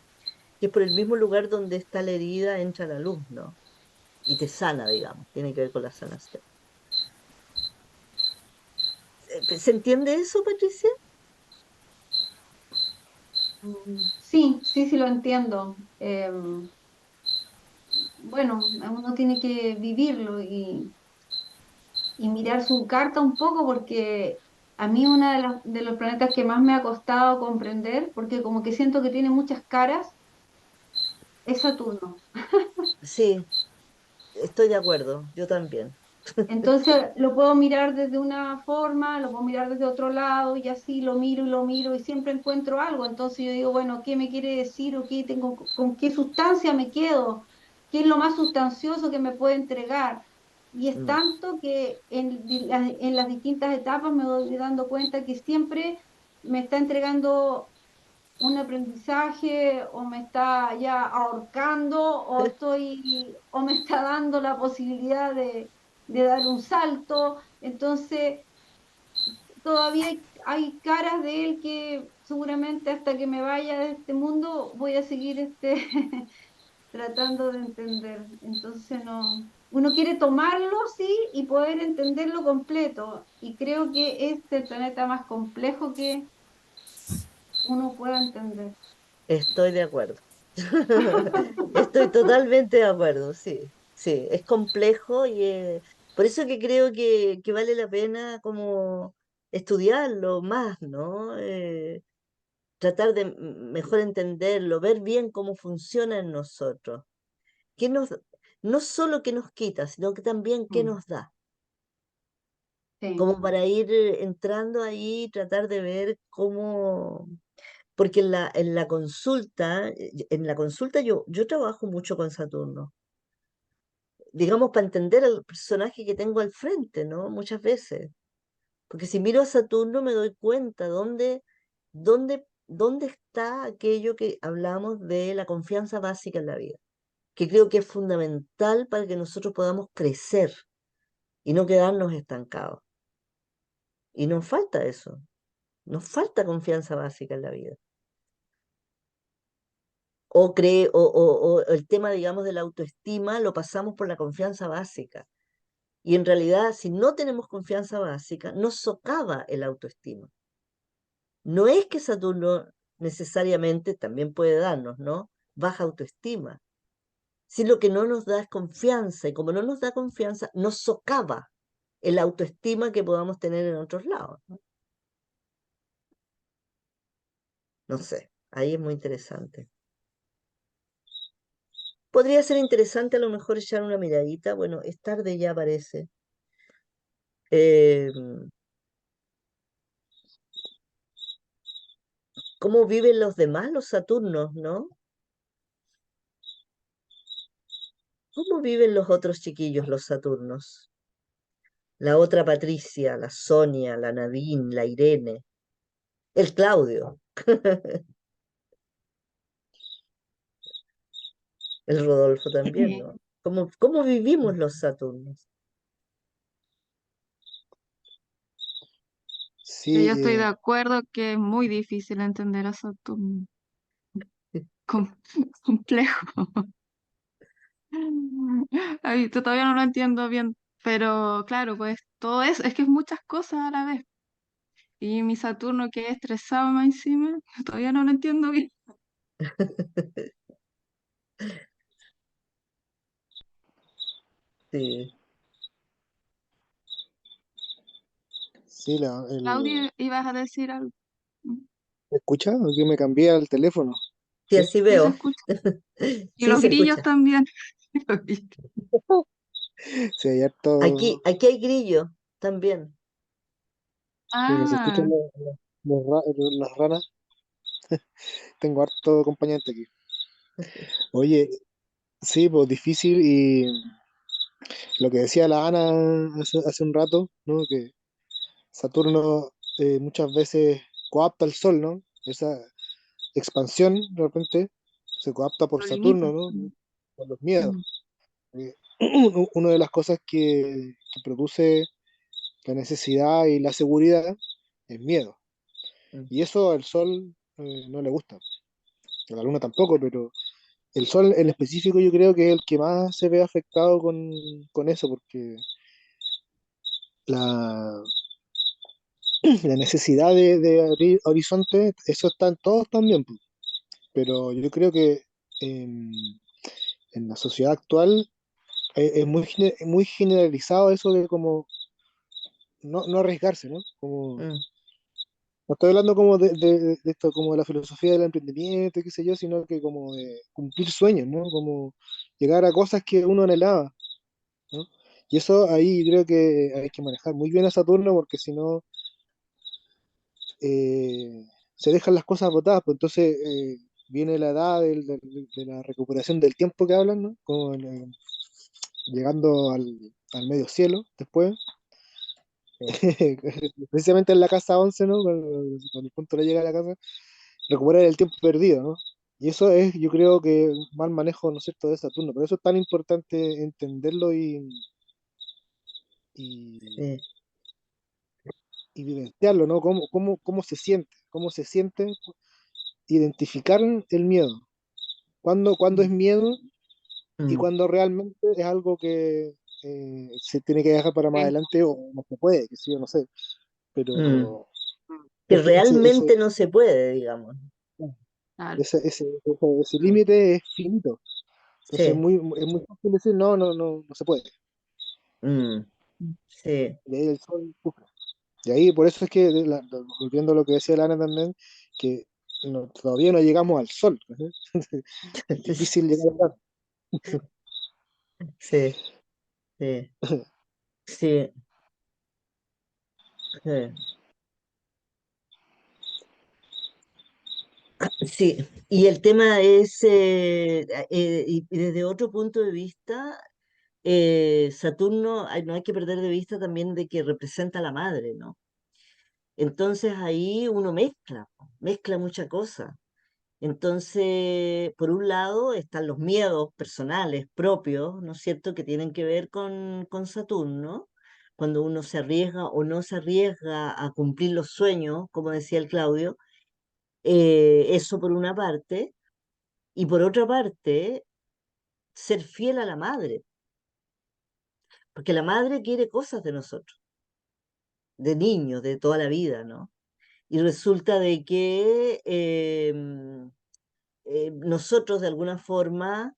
Que es por el mismo lugar donde está la herida entra la luz, ¿no? Y te sana, digamos, tiene que ver con la sanación. ¿Se entiende eso, Patricia? Sí, sí, sí lo entiendo. Bueno, uno tiene que vivirlo y mirar su carta un poco porque a mí uno de los planetas que más me ha costado comprender, porque como que siento que tiene muchas caras, es Saturno. Sí, estoy de acuerdo, yo también. Entonces lo puedo mirar desde una forma, lo puedo mirar desde otro lado y así lo miro y siempre encuentro algo. Entonces yo digo, bueno, ¿qué me quiere decir o qué tengo, con qué sustancia me quedo? ¿Qué es lo más sustancioso que me puede entregar? Y es Mm. tanto que en las distintas etapas me voy dando cuenta que siempre me está entregando un aprendizaje o me está ya ahorcando o me está dando la posibilidad de dar un salto. Entonces, todavía hay caras de él que seguramente hasta que me vaya de este mundo voy a seguir tratando de entender. Entonces, no. Uno quiere tomarlo, sí, y poder entenderlo completo. Y creo que es el planeta más complejo que uno pueda entender. Estoy de acuerdo. Estoy totalmente de acuerdo, sí, sí, es complejo y por eso que creo que vale la pena como estudiarlo más, ¿no? Tratar de mejor entenderlo, ver bien cómo funciona en nosotros. ¿Qué nos, no solo qué nos quita, sino que también qué Mm, nos da? sí. Como para ir entrando ahí, tratar de ver cómo, porque en la consulta yo trabajo mucho con Saturno, digamos, para entender al personaje que tengo al frente, ¿no? Muchas veces. Porque si miro a Saturno me doy cuenta dónde está aquello que hablamos de la confianza básica en la vida, que creo que es fundamental para que nosotros podamos crecer y no quedarnos estancados. Y nos falta eso, nos falta confianza básica en la vida. O el tema, digamos, de la autoestima lo pasamos por la confianza básica. Y en realidad, si no tenemos confianza básica, nos socava el autoestima. No es que Saturno necesariamente también puede darnos, ¿no? Baja autoestima. Si lo que no nos da es confianza, y como no nos da confianza, nos socava el autoestima que podamos tener en otros lados, ¿no? No sé, ahí es muy interesante. Podría ser interesante a lo mejor echar una miradita, bueno, es tarde ya parece. eh, ¿Cómo viven los demás, los Saturnos, no? ¿Cómo viven los otros chiquillos, los Saturnos? La otra Patricia, la Sonia, la Nadine, la Irene, el Claudio, el Rodolfo también, Eh, ¿no? ¿Cómo vivimos los Saturnos? Yo Sí, estoy de acuerdo que es muy difícil entender a Saturno. Com- complejo. Ay, todavía no lo entiendo bien, pero claro, pues todo eso, es que es muchas cosas a la vez. Y mi Saturno que es estresado más encima, todavía no lo entiendo bien. Sí, sí, Claudio, ibas a decir algo. ¿me escucha? Que me cambié al teléfono. sí, ¿Sí? así Sí se veo. escucha. Y Sí, los se grillos escucha. también. Los grillos. Sí, hay harto. Aquí hay grillo también. Sí, se escuchan Ah, las ranas. Tengo harto acompañante aquí. Oye, sí, pues difícil y lo que decía la Ana hace un rato, ¿no? Que Saturno muchas veces coapta al Sol, ¿no? Esa expansión de repente se coapta por lo Saturno, limita. ¿no? Por los miedos. Mm. Eh, Una de las cosas que produce la necesidad y la seguridad es miedo. Mm, Y eso al Sol no le gusta. A la Luna tampoco, pero el Sol en específico yo creo que es el que más se ve afectado con eso, porque la, la necesidad de abrir horizontes, eso está en todos también, pues. Pero yo creo que en, en la sociedad actual es muy generalizado eso de como no arriesgarse, ¿no? Como, mm, no estoy hablando como de esto, como de la filosofía del emprendimiento, qué sé yo, sino que como de cumplir sueños, ¿no? Como llegar a cosas que uno anhelaba, ¿no? Y eso ahí creo que hay que manejar muy bien a Saturno porque si no se dejan las cosas botadas, pues entonces viene la edad de la recuperación del tiempo que hablan, ¿no? Llegando al medio cielo después, precisamente en la casa 11, ¿no? Cuando el punto le llega a la casa, recuperar el tiempo perdido, ¿no? Y eso es, yo creo que un mal manejo, ¿no es cierto?, de Saturno. Por eso es tan importante entenderlo y, Sí. y vivenciarlo, ¿no? Cómo se siente, identificar el miedo. Cuando es Mm, miedo y mm, cuando realmente es algo que se tiene que dejar para más Sí, adelante o no se puede, que sí, yo no sé. mm. Pero Que ese, ese, ese, realmente no se puede, digamos. Claro. ese límite es finito. Entonces Sí. es muy fácil decir, no, no, no, no se puede. Mm, sí. Y ahí el sol sufre. Y ahí por eso es que, volviendo a lo que decía Lana también, que todavía no llegamos al sol. ¿Sí? Es difícil llegar a Sí, sí, sí, sí. Sí, y el tema es, y desde otro punto de vista, Saturno, no hay que perder de vista también de que representa a la madre, ¿no? Entonces ahí uno mezcla muchas cosas. Entonces, por un lado están los miedos personales propios, ¿no es cierto?, que tienen que ver con Saturno, cuando uno se arriesga o no se arriesga a cumplir los sueños, como decía el Claudio, eso por una parte, y por otra parte, ser fiel a la madre, porque la madre quiere cosas de nosotros, de niños, de toda la vida, ¿no? Y resulta de que nosotros de alguna forma,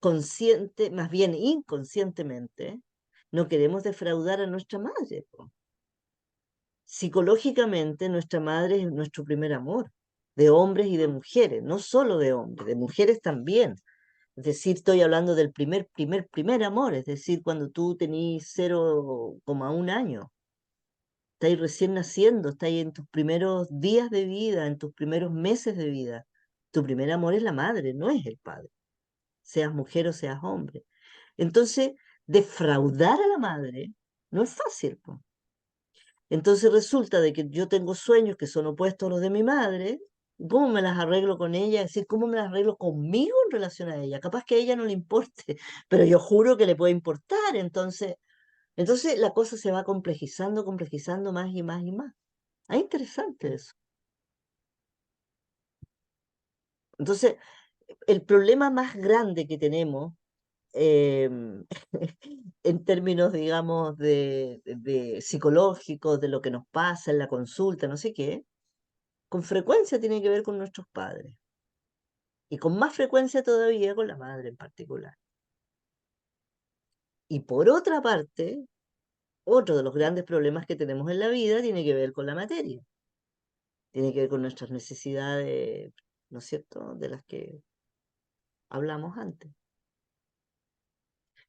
consciente, más bien inconscientemente, no queremos defraudar a nuestra madre, po. Psicológicamente, nuestra madre es nuestro primer amor, de hombres y de mujeres, no solo de hombres, de mujeres también. Es decir, estoy hablando del primer amor, es decir, cuando tú tenís 0,1 año, estáis recién naciendo, estáis en tus primeros días de vida, en tus primeros meses de vida. Tu primer amor es la madre, no es el padre, seas mujer o seas hombre. Entonces, defraudar a la madre no es fácil, po. Entonces resulta de que yo tengo sueños que son opuestos a los de mi madre. ¿Cómo me las arreglo con ella? Es decir, ¿cómo me las arreglo conmigo en relación a ella? Capaz que a ella no le importe, pero yo juro que le puede importar. Entonces la cosa se va complejizando, complejizando más y más y más. Es interesante eso. Entonces, el problema más grande que tenemos, em, en términos, digamos, de psicológicos, de lo que nos pasa en la consulta, no sé qué, con frecuencia tiene que ver con nuestros padres. Y con más frecuencia todavía con la madre en particular. Y por otra parte, otro de los grandes problemas que tenemos en la vida tiene que ver con la materia. Tiene que ver con nuestras necesidades, ¿no es cierto?, de las que hablamos antes.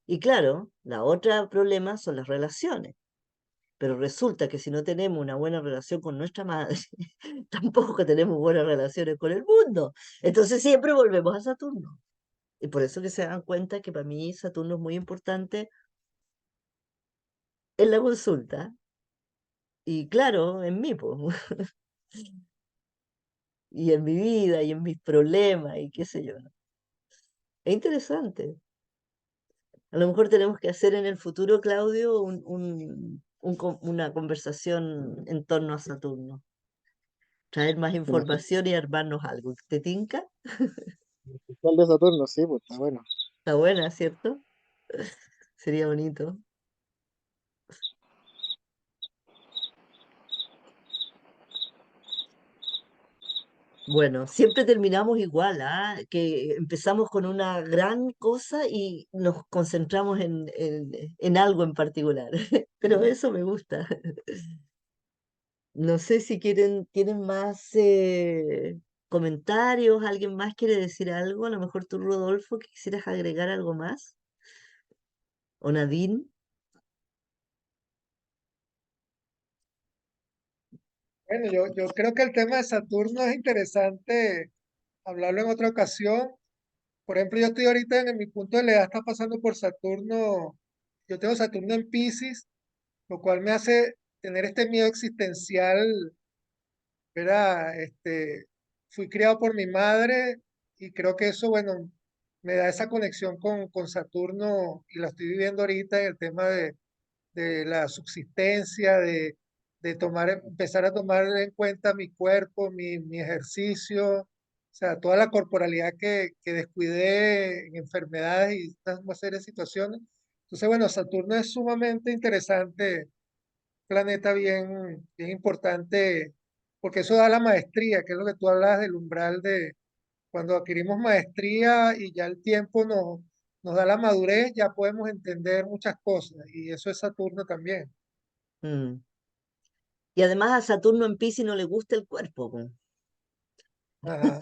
Y claro, la otra problema son las relaciones. Pero resulta que si no tenemos una buena relación con nuestra madre, tampoco tenemos buenas relaciones con el mundo. Entonces siempre volvemos a Saturno. Y por eso que se dan cuenta que para mí Saturno es muy importante en la consulta. Y claro, en mí, po, y en mi vida, y en mis problemas, y qué sé yo, ¿no? Es interesante. A lo mejor tenemos que hacer en el futuro, Claudio, una conversación en torno a Saturno. Traer más una información y armarnos algo. ¿Te tinca? especial de Saturno, sí, pues está bueno. Está buena, ¿cierto? Sería bonito. Bueno, siempre terminamos igual, ¿ah? Que empezamos con una gran cosa y nos concentramos en algo en particular. Pero eso me gusta. No sé si tienen más comentarios, alguien más quiere decir algo, a lo mejor tú, Rodolfo, que quisieras agregar algo más, o Nadine. Bueno, yo creo que el tema de Saturno es interesante hablarlo en otra ocasión. Por ejemplo, yo estoy ahorita en mi punto de la edad, está pasando por Saturno. Yo tengo Saturno en Piscis, lo cual me hace tener este miedo existencial. ¿Verdad? Fui criado por mi madre y creo que eso, bueno, me da esa conexión con Saturno y la estoy viviendo ahorita en el tema de la subsistencia, de tomar, empezar a tomar en cuenta mi cuerpo, mi ejercicio, o sea, toda la corporalidad que descuidé en enfermedades y una serie de situaciones. Entonces, bueno, Saturno es sumamente interesante, planeta bien importante, porque eso da la maestría, que es lo que tú hablabas del umbral de cuando adquirimos maestría y ya el tiempo nos da la madurez, ya podemos entender muchas cosas, y eso es Saturno también. Mm. Y además a Saturno en Piscis no le gusta el cuerpo, po. Ajá.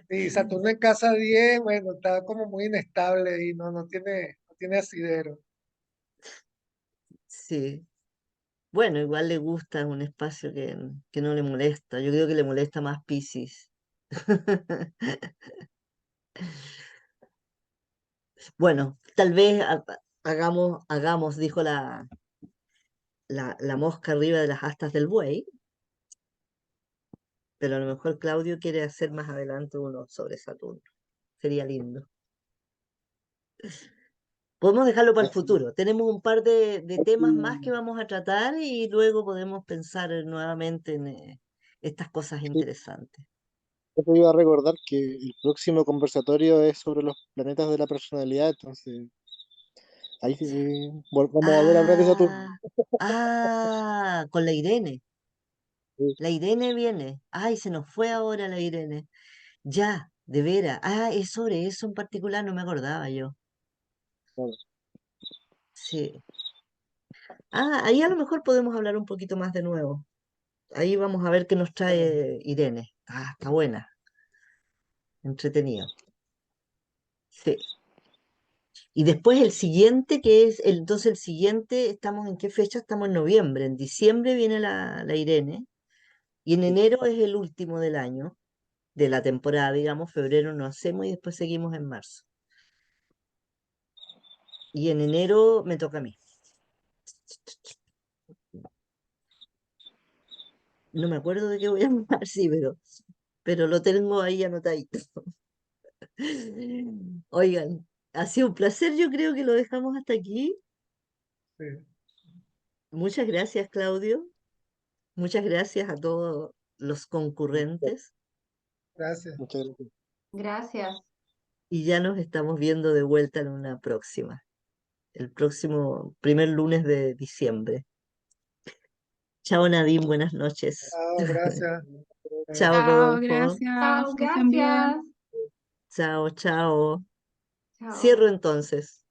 Y Saturno en casa 10 bueno, está como muy inestable y no tiene asidero. Sí. Bueno, igual le gusta un espacio que no le molesta. Yo creo que le molesta más Piscis. Bueno, tal vez hagamos, dijo la mosca arriba de las astas del buey, pero a lo mejor Claudio quiere hacer más adelante uno sobre Saturno. Sería lindo. Podemos dejarlo para el futuro. Tenemos un par de temas más que vamos a tratar y luego podemos pensar nuevamente en estas cosas Sí, interesantes. yo te iba a recordar que el próximo conversatorio es sobre los planetas de la personalidad, entonces ahí sí, vamos a volver a hablar de Saturno. Ah, con la Irene. Sí, La Irene viene. Ay, se nos fue ahora la Irene. Ya, de veras. Ah, es sobre eso en particular, no me acordaba yo. claro. Sí. Ah, ahí a lo mejor podemos hablar un poquito más de nuevo. Ahí vamos a ver qué nos trae Irene. Ah, está buena, entretenido. Sí. Y después el siguiente, entonces el siguiente, ¿estamos en qué fecha? Estamos en noviembre. En diciembre viene la Irene. Y en enero es el último del año, de la temporada, digamos. Febrero no hacemos y después seguimos en marzo. Y en enero me toca a mí. No me acuerdo de qué voy a hablar, sí, pero lo tengo ahí anotadito. Oigan, ha sido un placer, yo creo que lo dejamos hasta aquí. Sí, Muchas gracias, Claudio. Muchas gracias a todos los concurrentes gracias. Muchas gracias. Gracias. y ya nos estamos viendo de vuelta en una próxima, el próximo primer lunes de diciembre. Chao, Nadine, buenas noches. Chao, gracias. Chao, Gracias. Chao, Rodolfo. gracias, Chao, que estén bien. gracias. Chao, chao. Chao. Cierro entonces.